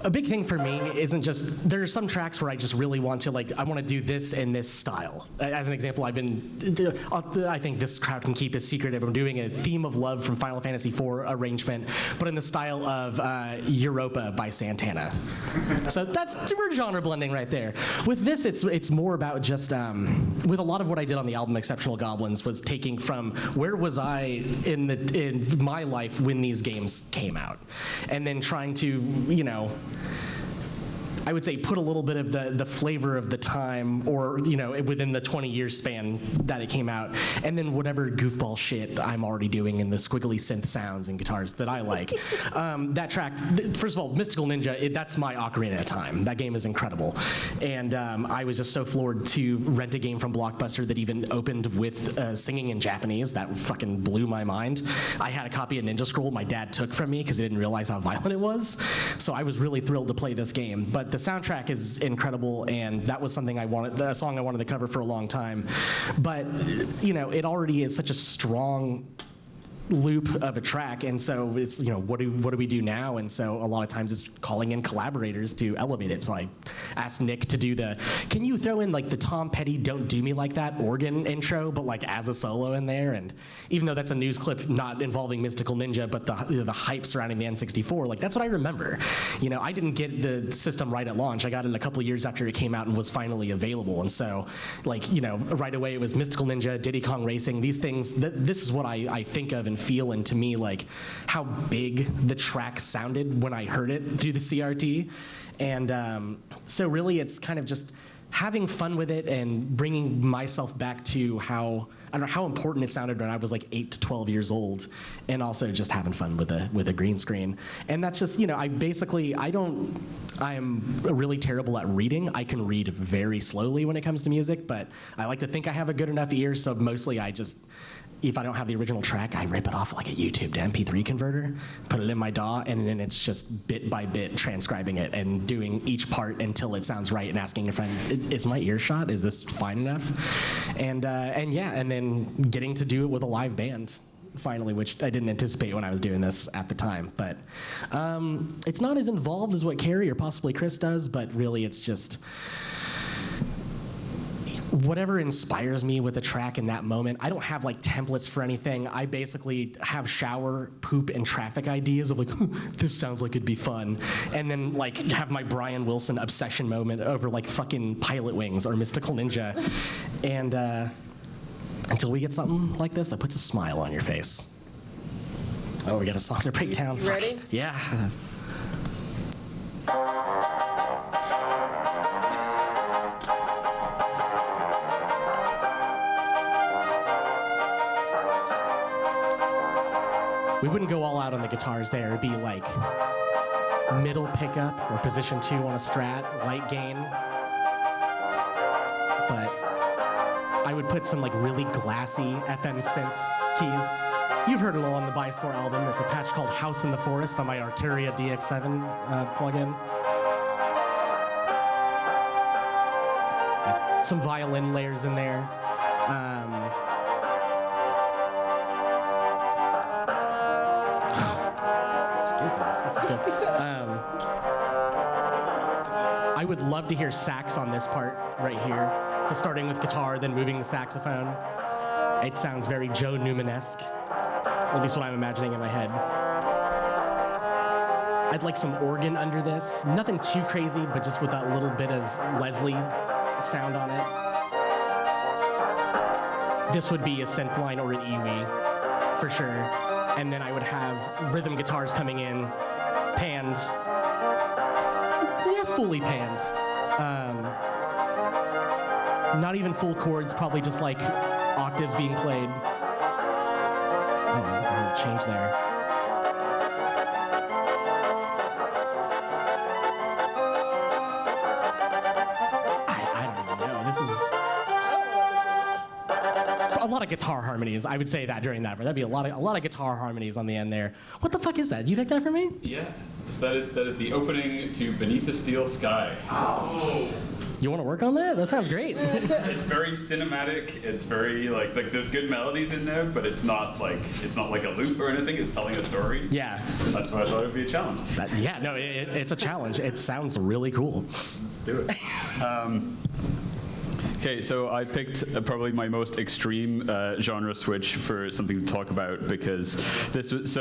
a big thing for me isn't just, there are some tracks where I just really want to, like, I want to do this in this style. As an example, I think this crowd can keep a secret. I'm doing a Theme of Love from Final Fantasy IV arrangement, but in the style of Europa by Santana. So we're genre blending right there. With this, it's more about just, with a lot of what I did on the album Exceptional Goblins was taking from where was I in my life when these games came out, and then trying to, I would say put a little bit of the flavor of the time, or within the 20-year span that it came out, and then whatever goofball shit I'm already doing in the squiggly synth sounds and guitars that I like. That track, first of all, Mystical Ninja, that's my Ocarina of Time. That game is incredible, and I was just so floored to rent a game from Blockbuster that even opened with singing in Japanese. That fucking blew my mind. I had a copy of Ninja Scroll my dad took from me because he didn't realize how violent it was, so I was really thrilled to play this game. But the soundtrack is incredible, and that was something a song I wanted to cover for a long time. But it already is such a strong loop of a track, and so it's what do we do now? And so a lot of times it's calling in collaborators to elevate it. So I asked Nick to do can you throw in like the Tom Petty "Don't Do Me Like That" organ intro, but like as a solo in there? And even though that's a news clip not involving Mystical Ninja, but the hype surrounding the N64, like that's what I remember. I didn't get the system right at launch. I got it a couple of years after it came out and was finally available. And so right away it was Mystical Ninja, Diddy Kong Racing, these things. This is what I think of and feel, and to me, like how big the track sounded when I heard it through the CRT. And so really it's kind of just having fun with it and bringing myself back to how important it sounded when I was like 8 to 12 years old, and also just having fun with a green screen. And that's just, I am really terrible at reading. I can read very slowly when it comes to music, but I like to think I have a good enough ear, so mostly if I don't have the original track, I rip it off like a YouTube to MP3 converter, put it in my DAW, and then it's just bit by bit transcribing it and doing each part until it sounds right, and asking a friend, is my ear shot? Is this fine enough? And then getting to do it with a live band finally, which I didn't anticipate when I was doing this at the time. But it's not as involved as what Carrie or possibly Chris does, but really it's just whatever inspires me with a track in that moment. I don't have like templates for anything. I basically have shower, poop, and traffic ideas of like, this sounds like it'd be fun. And then like have my Brian Wilson obsession moment over like fucking Pilot Wings or Mystical Ninja. And until we get something like this that puts a smile on your face. Oh, we got a song to break down. You ready? Yeah. We wouldn't go all out on the guitars there. It'd be like middle pickup or position 2 on a Strat, light gain. But I would put some like really glassy FM synth keys. You've heard it all on the Biscore album. It's a patch called House in the Forest on my Arturia DX7 plugin. Some violin layers in there. This is good. I would love to hear sax on this part right here. So starting with guitar, then moving the saxophone. It sounds very Joe Newman-esque, or at least what I'm imagining in my head. I'd like some organ under this. Nothing too crazy, but just with that little bit of Leslie sound on it. This would be a synth line or an EWI, for sure. And then I would have rhythm guitars coming in, panned. Yeah, fully panned. Not even full chords, probably just like octaves being played. Oh, I'm gonna change there. I don't even know. This is a lot of guitar harmonies. I would say that during that. That'd be a lot of guitar harmonies on the end there. What the fuck is that? You picked that for me? Yeah. So that is the opening to Beneath the Steel Sky. Oh. You want to work on that? That sounds great. It's very cinematic. It's very like there's good melodies in there, but it's not like a loop or anything. It's telling a story. Yeah. That's why I thought it'd be a challenge. It's a challenge. It sounds really cool. Let's do it. Okay, so I picked probably my most extreme genre switch for something to talk about because this was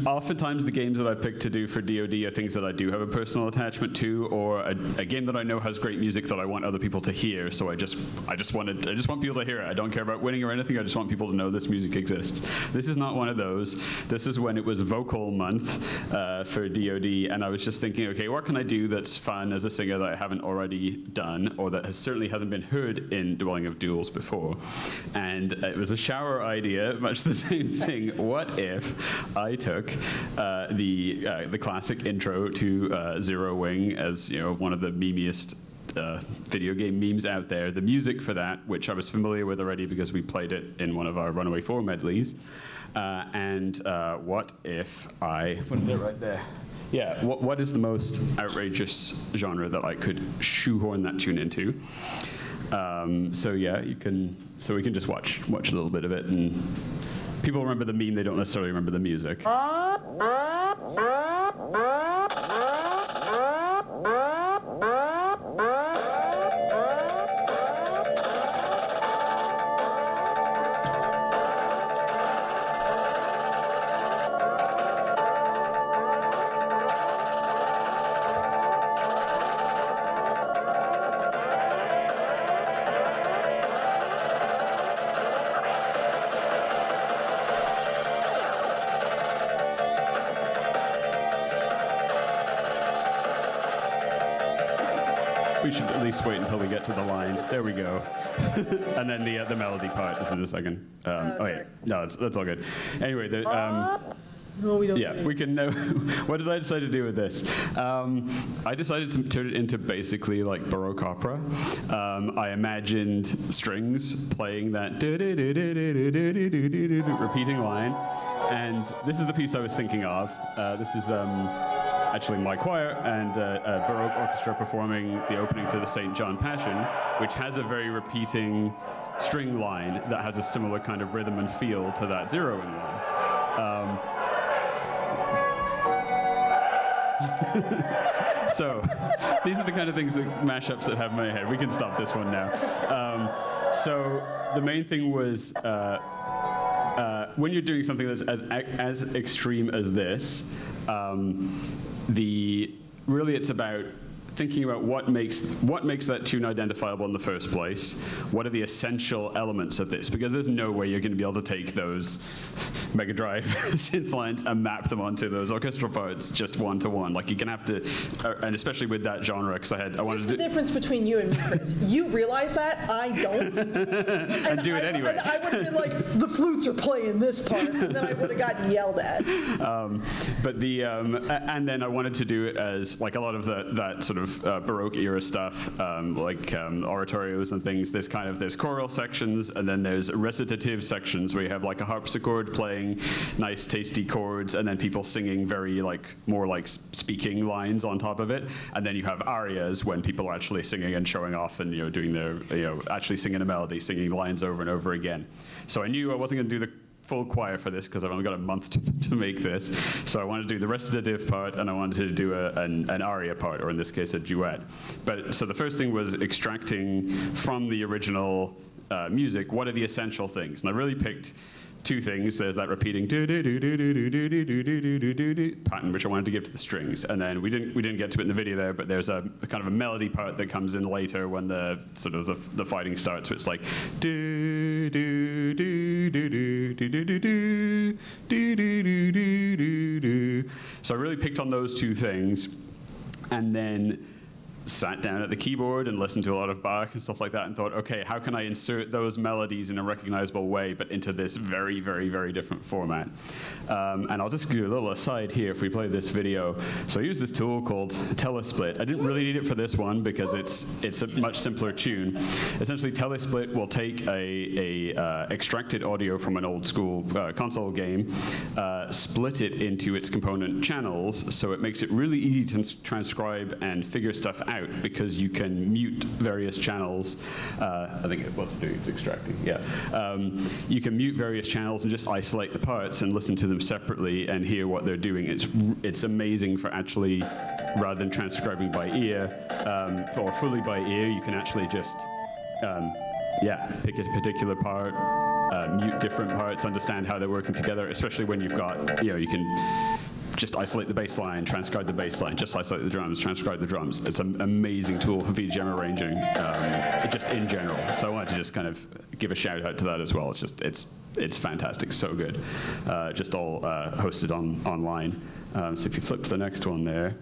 oftentimes the games that I pick to do for DoD are things that I do have a personal attachment to, or a game that I know has great music that I want other people to hear. So I just want people to hear it. I don't care about winning or anything. I just want people to know this music exists. This is not one of those. This is when it was vocal month for DoD, and I was just thinking, okay, what can I do that's fun as a singer that I haven't already done, or that certainly hasn't been heard in Dwelling of Duels before. And it was a shower idea, much the same thing. What if I took the classic intro to Zero Wing, as one of the memeiest video game memes out there, the music for that, which I was familiar with already because we played it in one of our Runaway 4 medleys, and what if I put it right there. Yeah, what is the most outrageous genre that I could shoehorn that tune into? So yeah, we can just watch a little bit of it, and people remember the meme, they don't necessarily remember the music. We should at least wait until we get to the line. There we go. And then the melody part is in a second. No, that's all good. Anyway, No, we don't. Yeah, we can know. What did I decide to do with this? I decided to turn it into basically like Baroque opera. I imagined strings playing that repeating line, and this is the piece I was thinking of. This is actually my choir and a Baroque orchestra performing the opening to the St. John Passion, which has a very repeating string line that has a similar kind of rhythm and feel to that zeroing line. So these are the kind of things that mashups that have in my head. We can stop this one now. So the main thing was when you're doing something that's as extreme as this, really it's about thinking about what makes that tune identifiable in the first place. What are the essential elements of this? Because there's no way you're going to be able to take those Mega Drive synth lines and map them onto those orchestral parts just one to one. Like you're going to have to, and especially with that genre, because I wanted to. Here's the difference between you and me, Chris. You realize that, I don't. and do it anyway. And I would have been like, the flutes are playing this part, and then I would have gotten yelled at. But and then I wanted to do it as like a lot of that sort of Baroque era stuff, like oratorios and things. There's choral sections, and then there's recitative sections where you have like a harpsichord playing nice tasty chords, and then people singing very more like speaking lines on top of it. And then you have arias when people are actually singing and showing off and doing their actually singing a melody, singing lines over and over again. So I knew I wasn't going to do the full choir for this because I've only got a month to make this. So I wanted to do the recitative part, and I wanted to do an aria part, or in this case a duet. But so the first thing was extracting from the original music what are the essential things, and I really picked two things. There's that repeating pattern which I wanted to give to the strings, and then we didn't get to it in the video there, but there's a kind of a melody part that comes in later when the sort of the fighting starts. So it's like do do do do do do do do do do do do. So I really picked on those two things, and then sat down at the keyboard and listened to a lot of Bach and stuff like that, and thought, okay, how can I insert those melodies in a recognizable way, but into this very, very, very different format? And I'll just do a little aside here if we play this video. So I use this tool called Telesplit. I didn't really need it for this one because it's a much simpler tune. Essentially, Telesplit will take a extracted audio from an old school console game, split it into its component channels, so it makes it really easy to transcribe and figure stuff out out because you can mute various channels. I think what's it doing? It's extracting. Yeah. You can mute various channels and just isolate the parts and listen to them separately and hear what they're doing. It's amazing for actually, rather than transcribing by ear or fully by ear, you can actually just pick a particular part, mute different parts, understand how they're working together, especially when you've got, you can just isolate the bass line, transcribe the bass line, just isolate the drums, transcribe the drums. It's an amazing tool for VGM arranging, just in general. So I wanted to just kind of give a shout out to that as well. It's fantastic, so good. Just all hosted online. So if you flip to the next one there.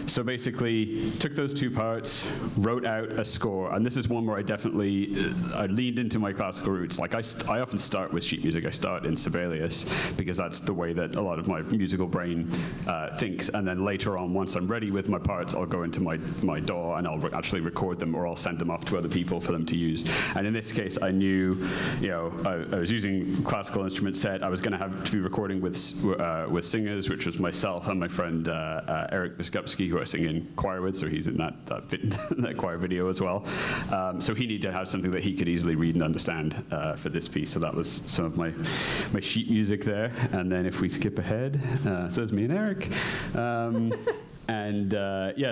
So basically, took those two parts, wrote out a score, and this is one where I definitely I leaned into my classical roots. Like I often start with sheet music. I start in Sibelius because that's the way that a lot of my musical brain thinks. And then later on, once I'm ready with my parts, I'll go into my DAW and I'll actually record them, or I'll send them off to other people for them to use. And in this case, I knew, I was using classical instrument set. I was going to have to be recording with singers, which was myself and my friend Eric Biskupski, who I sing in choir with, so he's in that choir video as well. So he needed to have something that he could easily read and understand for this piece. So that was some of my sheet music there. And then if we skip ahead, so there's me and Eric.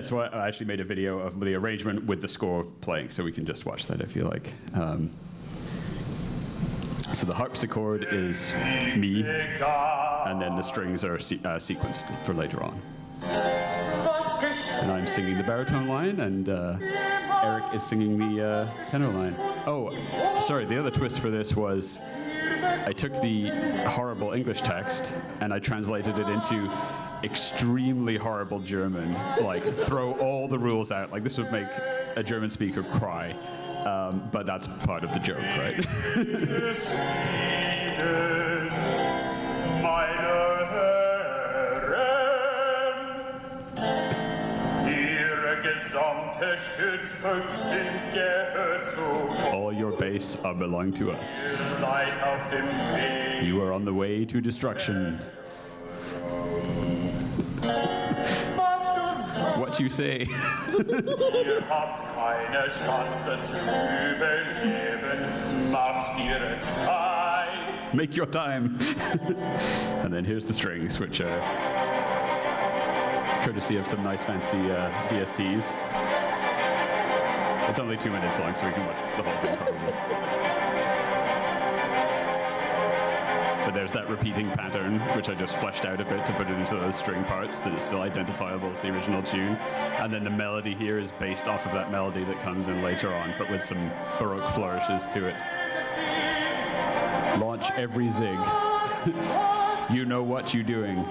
So I actually made a video of the arrangement with the score playing, so we can just watch that if you like. So the harpsichord is me, and then the strings are sequenced for later on. And I'm singing the baritone line, and Eric is singing the tenor line. Oh, sorry, the other twist for this was I took the horrible English text and I translated it into extremely horrible German, like throw all the rules out. Like this would make a German speaker cry, but that's part of the joke, right? All your bass belong to us. You are on the way to destruction. What you say? Make your time. And then here's the strings, which are courtesy of some nice fancy VSTs. It's only 2 minutes long, so we can watch the whole thing probably. But there's that repeating pattern, which I just fleshed out a bit to put it into those string parts that is still identifiable as the original tune. And then the melody here is based off of that melody that comes in later on, but with some Baroque flourishes to it. Launch every zig. You know what you're doing.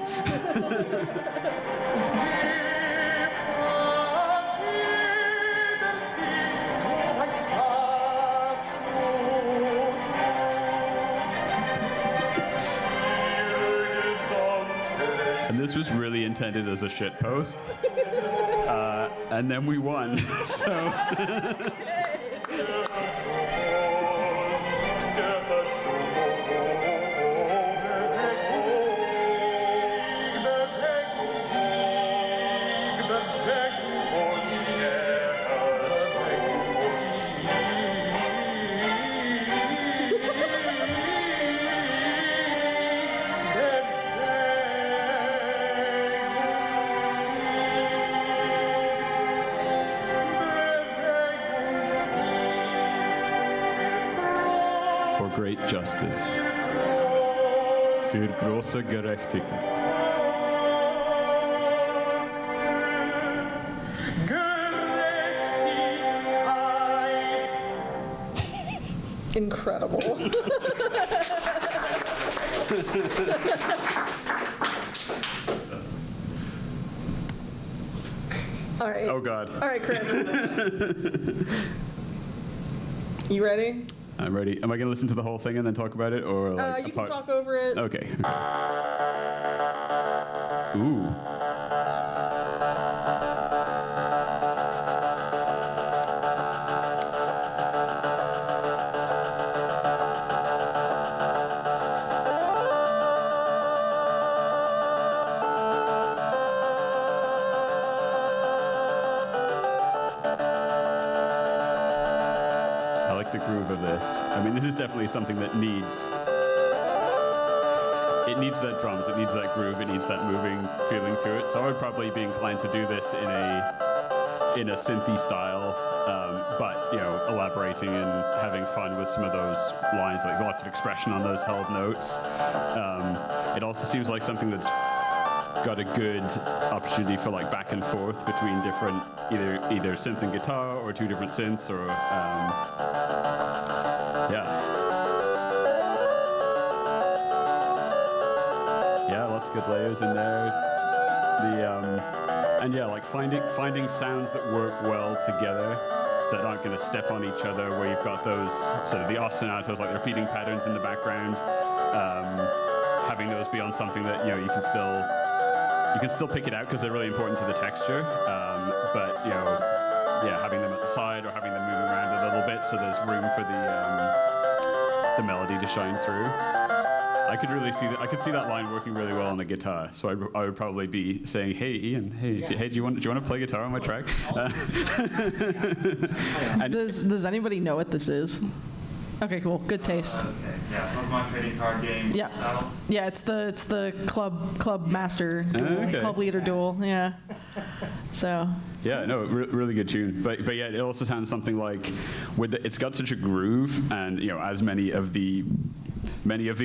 And this was really intended as a shit post. And then we won. So. Great justice, für große Gerechtigkeit. Incredible. All right. Oh God. All right, Chris. You ready? I'm ready. Am I going to listen to the whole thing and then talk about it, or like you can talk over it. Okay. Ooh. like the groove of this. I mean, this is definitely something that needs that drums, it needs that groove, it needs that moving feeling to it. So I would probably be inclined to do this in a synthy style, but elaborating and having fun with some of those lines, like lots of expression on those held notes. It also seems like something that's got a good opportunity for like back and forth between different either synth and guitar or two different synths or lots of good layers in there. Like finding sounds that work well together that aren't going to step on each other, where you've got those sort of the ostinatos, like the repeating patterns in the background, having those be on something that you can still pick it out because they're really important to the texture, but having them at the side or having them moving around a little bit so there's room for the melody to shine through. I could really see that. I could see that line working really well on the guitar. So I would probably be saying, "Hey, Ian, do you want to play guitar on my track?" Does anybody know what this is? Okay, cool. Good taste. Okay. Yeah, Pokemon trading card game style. Yeah, it's the club master duel, Okay. club leader duel. Yeah. So. Yeah, no, really good tune. But yeah, it also sounds something like it's got such a groove, and as many of the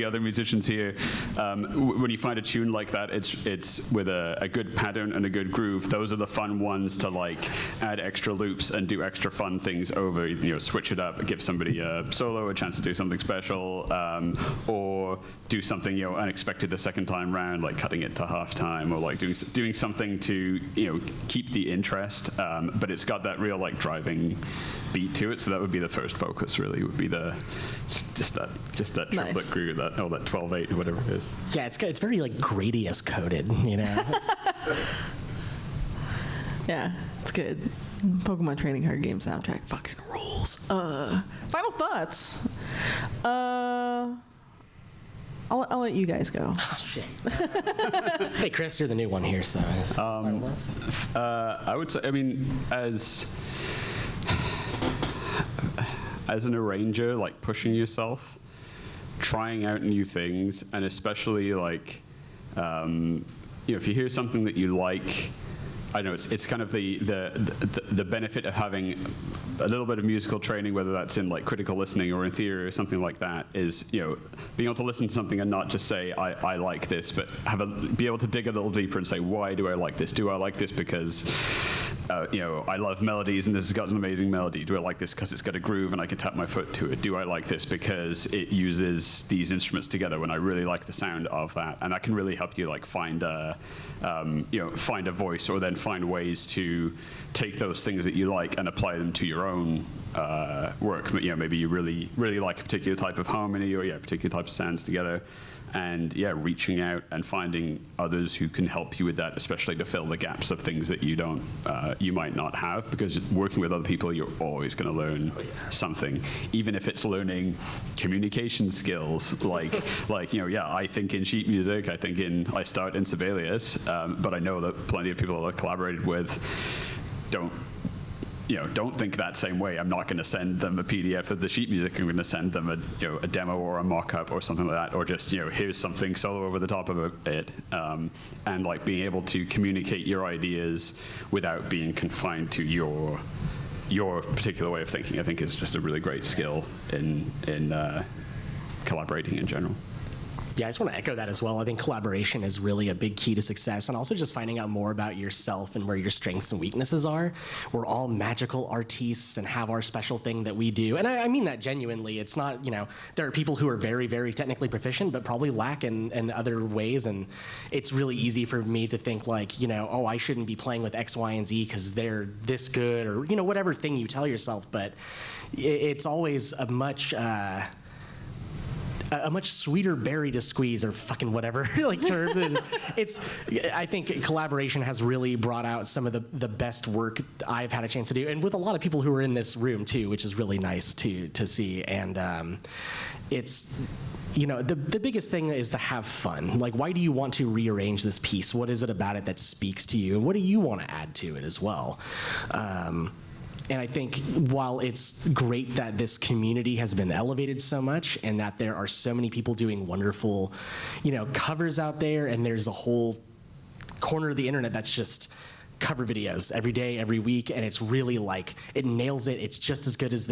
other musicians here, when you find a tune like that, it's with a good pattern and a good groove. Those are the fun ones to like add extra loops and do extra fun things over. Switch it up, give somebody a solo, a chance to do something special, or do something unexpected the second time round, like cutting it to halftime, or like doing something to keep the interest. But it's got that real like driving beat to it. So that would be the first focus. Really, would be just that triplet groove, that 12/8 or whatever it is. Yeah, it's very like Gradius coded, Yeah, it's good. Pokemon trading card game soundtrack fucking rules. Final thoughts. I'll let you guys go. Oh, shit. Hey, Chris, you're the new one here, so. I would say, I mean, as an arranger, like pushing yourself, trying out new things, and especially like, if you hear something that you like, I know it's kind of the benefit of having a little bit of musical training, whether that's in like critical listening or in theory or something like that, is being able to listen to something and not just say I like this, but be able to dig a little deeper and say, why do I like this? Do I like this because I love melodies and this has got an amazing melody? Do I like this because it's got a groove and I can tap my foot to it? Do I like this because it uses these instruments together when I really like the sound of that? And that can really help you like find a voice, or then find ways to take those things that you like and apply them to your own work. Maybe you really like a particular type of harmony or a particular type of sounds together, and reaching out and finding others who can help you with that, especially to fill the gaps of things that you might not have, because working with other people, you're always going to learn something, even if it's learning communication skills. I think in sheet music, I start in Sibelius, but I know that plenty of people I've collaborated with don't think that same way. I'm not going to send them a PDF of the sheet music. I'm going to send them a demo or a mock-up or something like that, or just here's something solo over the top of it, and like being able to communicate your ideas without being confined to your particular way of thinking. I think is just a really great skill in collaborating in general. Yeah, I just want to echo that as well. I think collaboration is really a big key to success, and also just finding out more about yourself and where your strengths and weaknesses are. We're all magical artists and have our special thing that we do. And I mean that genuinely. It's not, there are people who are very, very technically proficient, but probably lack in other ways. And it's really easy for me to think like, I shouldn't be playing with X, Y, and Z because they're this good, or, whatever thing you tell yourself. But it's always a much sweeter berry to squeeze, or fucking whatever. I think collaboration has really brought out some of the best work I've had a chance to do, and with a lot of people who are in this room too, which is really nice to see. And it's the biggest thing is to have fun. Like, why do you want to rearrange this piece? What is it about it that speaks to you, and what do you want to add to it as well? And I think while it's great that this community has been elevated so much and that there are so many people doing wonderful, covers out there, and there's a whole corner of the internet that's just cover videos every day, every week, and it's really like, it nails it. It's just as good as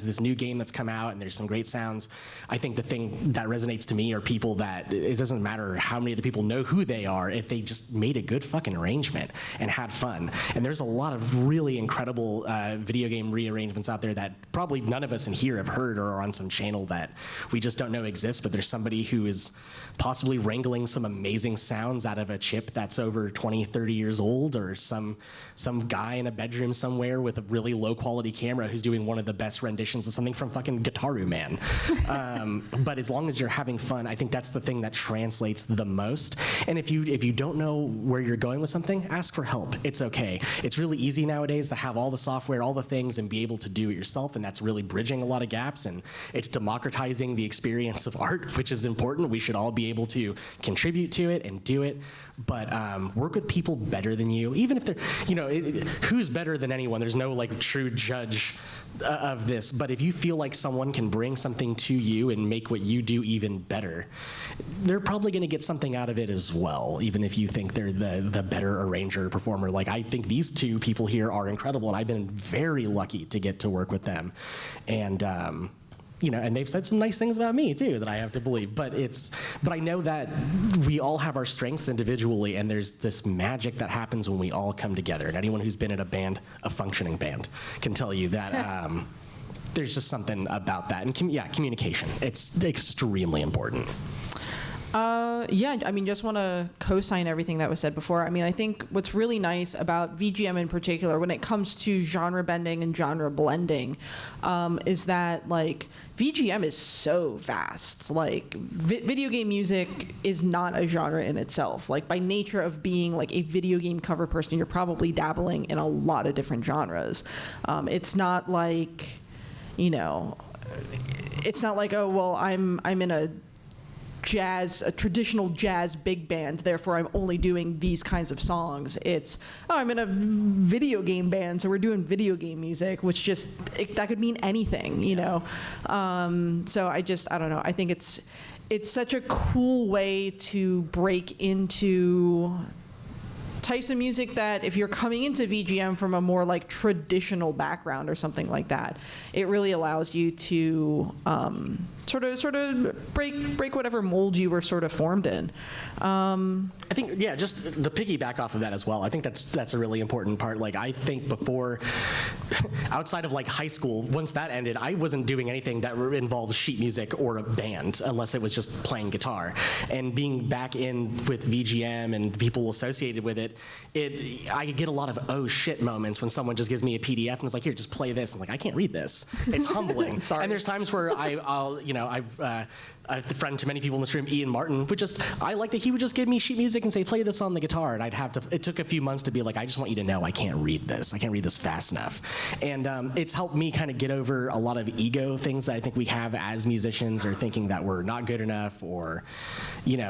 this new game that's come out, and there's some great sounds. I think the thing that resonates to me are people that it doesn't matter how many of the people know who they are, if they just made a good fucking arrangement and had fun. And there's a lot of really incredible video game rearrangements out there that probably none of us in here have heard or are on some channel that we just don't know exists, but there's somebody who is possibly wrangling some amazing sounds out of a chip that's over 20, 30 years old, or some guy in a bedroom somewhere with a really low quality camera who's doing one of the best renditions of something from fucking Guitaru Man. But as long as you're having fun, I think that's the thing that translates the most. And if you don't know where you're going with something, ask for help. It's okay. It's really easy nowadays to have all the software, all the things, and be able to do it yourself, and that's really bridging a lot of gaps, and it's democratizing the experience of art, which is important. We should all be able to contribute to it and do it, but work with people better than you, even if they're, who's better than anyone? There's no like true judge of this, but if you feel like someone can bring something to you and make what you do even better, they're probably going to get something out of it as well, even if you think they're the better arranger, performer. Like, I think these two people here are incredible, and I've been very lucky to get to work with them. And and they've said some nice things about me too that I have to believe. But I know that we all have our strengths individually, and there's this magic that happens when we all come together. And anyone who's been in a band, a functioning band, can tell you that there's just something about that. And communication. It's extremely important. Just want to co-sign everything that was said before. I think what's really nice about VGM in particular, when it comes to genre bending and genre blending, is that like VGM is so vast. Like video game music is not a genre in itself. Like, by nature of being like a video game cover person, you're probably dabbling in a lot of different genres. It's not like, it's not like, oh well, I'm in a traditional jazz big band, therefore I'm only doing these kinds of songs. It's, I'm in a video game band, so we're doing video game music, which that could mean anything, So I don't know. I think it's such a cool way to break into types of music that if you're coming into VGM from a more like traditional background or something like that, it really allows you to sort of break whatever mold you were sort of formed in. I think, just to piggyback off of that as well, I think that's a really important part. Like, I think before, outside of like high school, once that ended, I wasn't doing anything that involved sheet music or a band unless it was just playing guitar. And being back in with VGM and people associated with it, I get a lot of oh shit moments when someone just gives me a PDF and is like, here, just play this. I'm like, I can't read this. It's humbling. Sorry. And there's times where I've a friend to many people in this room, Ian Martin, I like that he would just give me sheet music and say, play this on the guitar, and it took a few months to be like, I just want you to know I can't read this. I can't read this fast enough. And it's helped me kind of get over a lot of ego things that I think we have as musicians, or thinking that we're not good enough, or,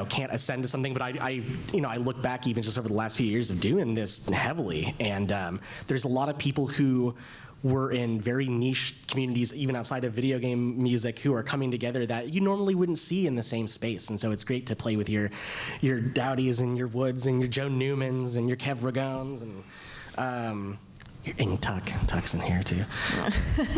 can't ascend to something. But I look back even just over the last few years of doing this heavily, and there's a lot of people who were in very niche communities, even outside of video game music, who are coming together that you normally wouldn't see in the same space. And so it's great to play with your Doughtys and your Woods and your Joe Newmans and your Kev Ragones and Tuck's in here too.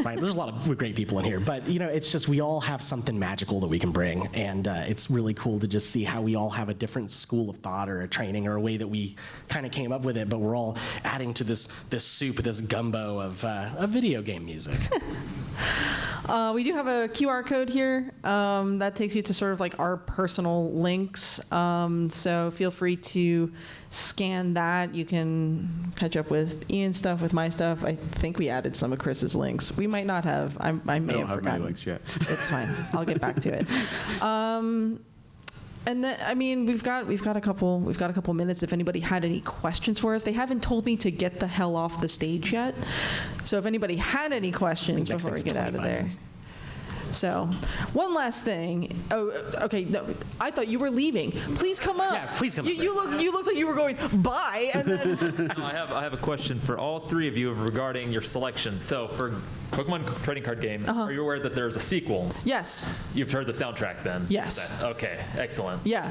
Right, there's a lot of great people in here, but it's just, we all have something magical that we can bring, and it's really cool to just see how we all have a different school of thought or a training or a way that we kind of came up with it, but we're all adding to this soup, this gumbo of video game music. We do have a QR code here that takes you to sort of like our personal links. So feel free to scan that. You can catch up with Ian's stuff, with my stuff. I think we added some of Chris's links. We might not have. I may have forgotten. Many links yet. It's fine. I'll get back to it. And then, we've got a couple minutes. If anybody had any questions for us, they haven't told me to get the hell off the stage yet. So if anybody had any questions before we get out of there. So, one last thing. Oh, okay. No, I thought you were leaving. Please come up. Yeah, please come up. You look like you were going bye, and then. No, I have a question for all three of you regarding your selection. So for Pokemon trading card game, are you aware that there's a sequel? Yes. You've heard the soundtrack then? Yes. Okay, excellent. Yeah.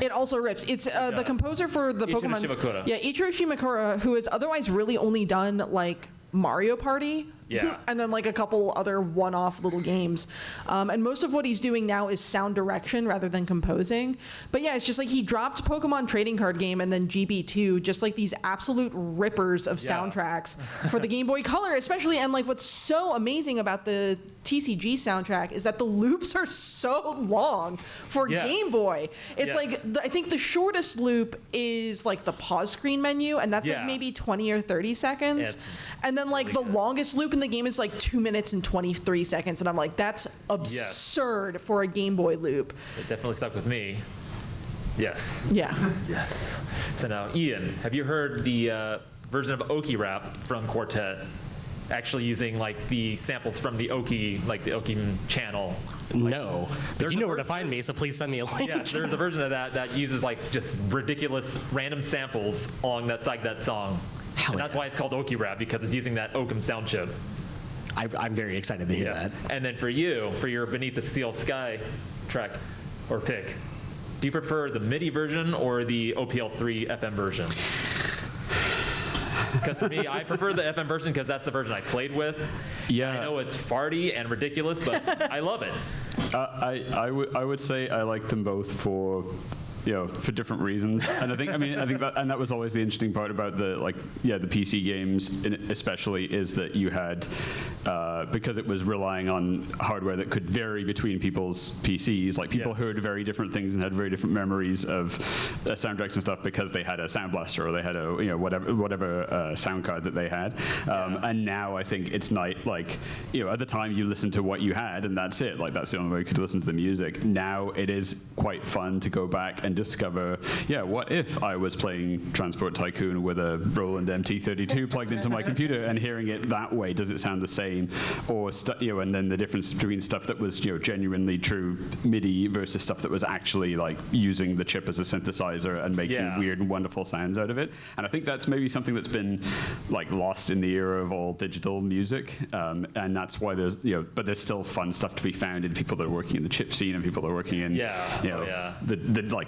It also rips. It's the composer for the Ichiro Pokemon. Shimakura. Yeah, Ichiro Shimakura, who has otherwise really only done like Mario Party. Yeah. And then like a couple other one-off little games. And most of what he's doing now is sound direction rather than composing. But yeah, it's just like he dropped Pokemon trading card game and then GB2, just like these absolute rippers of soundtracks for the Game Boy Color especially. And like what's so amazing about the TCG soundtrack is that the loops are so long for Game Boy. It's like, I think the shortest loop is like the pause screen menu, and that's like maybe 20 or 30 seconds. And then like the longest loop in the game is like 2 minutes and 23 seconds. And I'm like, that's absurd for a Game Boy loop. It definitely stuck with me. Yes. Yeah. Yes. So now, Ian, have you heard the version of Oki Rap from Quartet? Actually using like the samples from the Oki, like the Oki channel. No. But you know where to find me, so please send me a link. Yeah, there's a version of that uses like just ridiculous random samples along that song. And that's why it's called Oki Rap, because it's using that Occam sound chip. I'm very excited to hear that. And then for you, for your Beneath the Steel Sky track or pick, do you prefer the MIDI version or the OPL3 FM version? Because for me, I prefer the FM version because that's the version I played with. Yeah. I know it's farty and ridiculous, but I love it. I would say I like them both for for different reasons. And I think that was always the interesting part about the PC games, especially, is that you had because it was relying on hardware that could vary between people's PCs. Like people heard very different things and had very different memories of soundtracks and stuff because they had a Sound Blaster or they had a whatever sound card that they had. And now I think it's not like at the time you listened to what you had and that's it. Like that's the only way you could listen to the music. Now it is quite fun to go back and discover, what if I was playing Transport Tycoon with a Roland MT32 plugged into my computer and hearing it that way? Does it sound the same? Or and then the difference between stuff that was genuinely true MIDI versus stuff that was actually like using the chip as a synthesizer and making weird and wonderful sounds out of it. And I think that's maybe something that's been like lost in the era of all digital music. And that's why there's but there's still fun stuff to be found in people that are working in the chip scene and people that are working in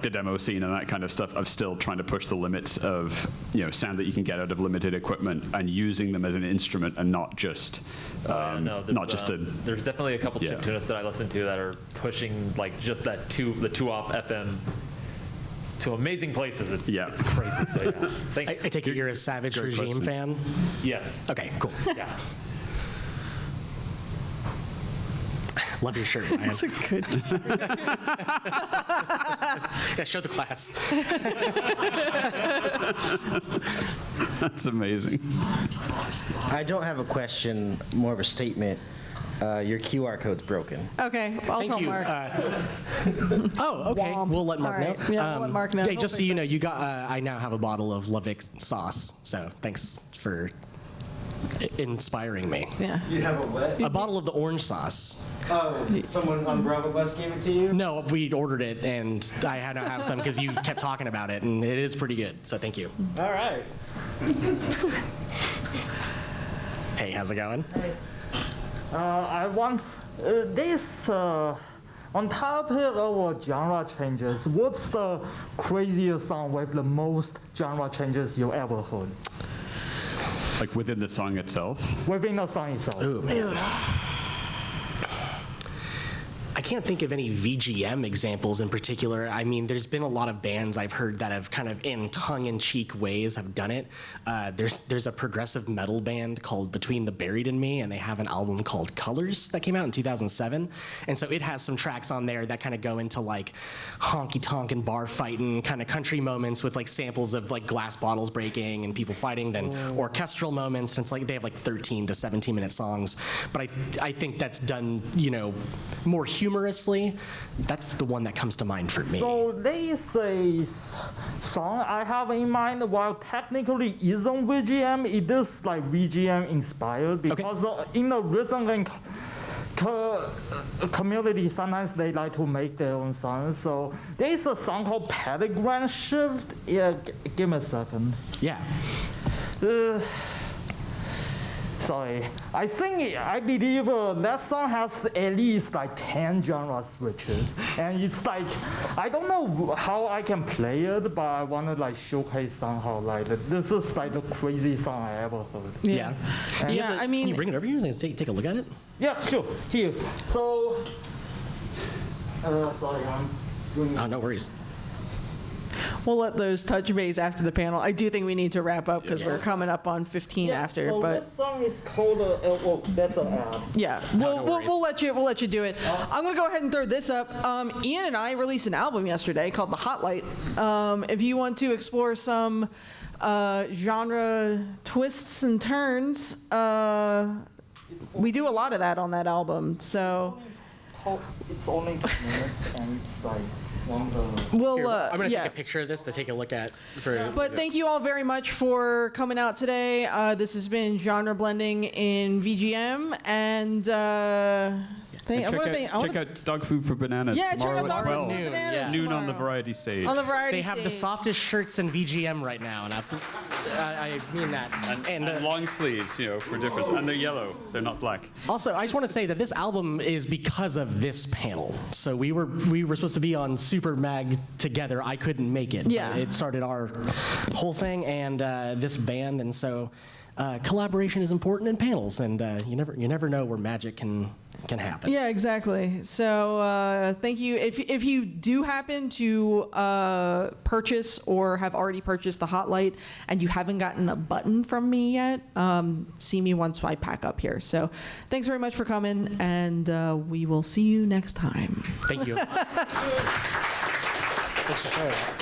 the demo scene and that kind of stuff, of still trying to push the limits of sound that you can get out of limited equipment and using them as an instrument and not just there's definitely a couple chip tunists that I listen to that are pushing like just the 2-off FM to amazing places. It's crazy. So I take it you're a Savage Regime fan? Yes. Okay, cool. Yeah. Love your shirt, Brian. That's a good. Yeah, show the class. That's amazing. I don't have a question, more of a statement. Your QR code's broken. Okay, I'll Thank tell you. Mark. Okay. Womp. We'll let Mark All right. know. Yeah, we'll let Mark know. Hey, He'll just so fix you it. know, you got. I now have a bottle of Lovick sauce. So thanks for inspiring me. Yeah. You have a what? A bottle of the orange sauce. Oh, someone on MAGWest gave it to you? No, we ordered it, and I had to have some because you kept talking about it, and it is pretty good. So thank you. All right. Hey, how's it going? I want this on topic of genre changes. What's the craziest song with the most genre changes you ever heard? Like within the song itself? Within the song itself. Ooh, man. I can't think of any VGM examples in particular. I mean, there's been a lot of bands I've heard that have kind of in tongue-in-cheek ways have done it. There's a progressive metal band called Between the Buried and Me, and they have an album called Colors that came out in 2007. And so it has some tracks on there that kind of go into like honky-tonk and bar fighting kind of country moments with like samples of like glass bottles breaking and people fighting, then orchestral moments. And it's like they have like 13 to 17-minute songs. But I think that's done, more humorously. That's the one that comes to mind for me. So this is song I have in mind, while technically isn't VGM, it is like VGM inspired because in the rhythm and community, sometimes they like to make their own songs. So there is a song called Pentagram Shift. Yeah, give me a second. Yeah. Sorry. I believe that song has at least like 10 genre switches. And it's like, I don't know how I can play it, but I want to like showcase somehow like this is like the crazy song I ever heard. Yeah. Yeah, I mean, Can you bring it over here and take a look at it? Yeah, sure. Here. So, sorry, I'm doing. Oh, no worries. we'll let those touch base after the panel. I do think we need to wrap up because we're coming up on 15 after. So But this song is called well, that's an ad. yeah, we'll let you do it. I'm gonna go ahead and throw this up. Ian and I released an album yesterday called The Hot Light. If you want to explore some genre twists and turns, we do a lot of that on that album. So It's only 2 minutes and it's like one we'll Here, I'm going to yeah. take a picture of this to take a look at. But thank you all very much for coming out today. This has been Genre Blending in VGM, and Check out Dog Food for Bananas Yeah, check tomorrow out at Dog Food 12. for Bananas Noon on the tomorrow. variety stage. on the variety They have the stage. softest shirts in VGM right now, and I mean that. And long sleeves, for difference. And they're yellow. They're not black. Also, I just want to say that this album is because of this panel. So we were supposed to be on Super Mag together. I couldn't make it. Yeah. It started our whole thing and this band, and so collaboration is important in panels, and you never know where magic can happen. Yeah, exactly. So thank you. If you do happen to purchase or have already purchased the Hot Light and you haven't gotten a button from me yet, see me once I pack up here. So thanks very much for coming, and we will see you next time. Thank you. Thanks for sharing that.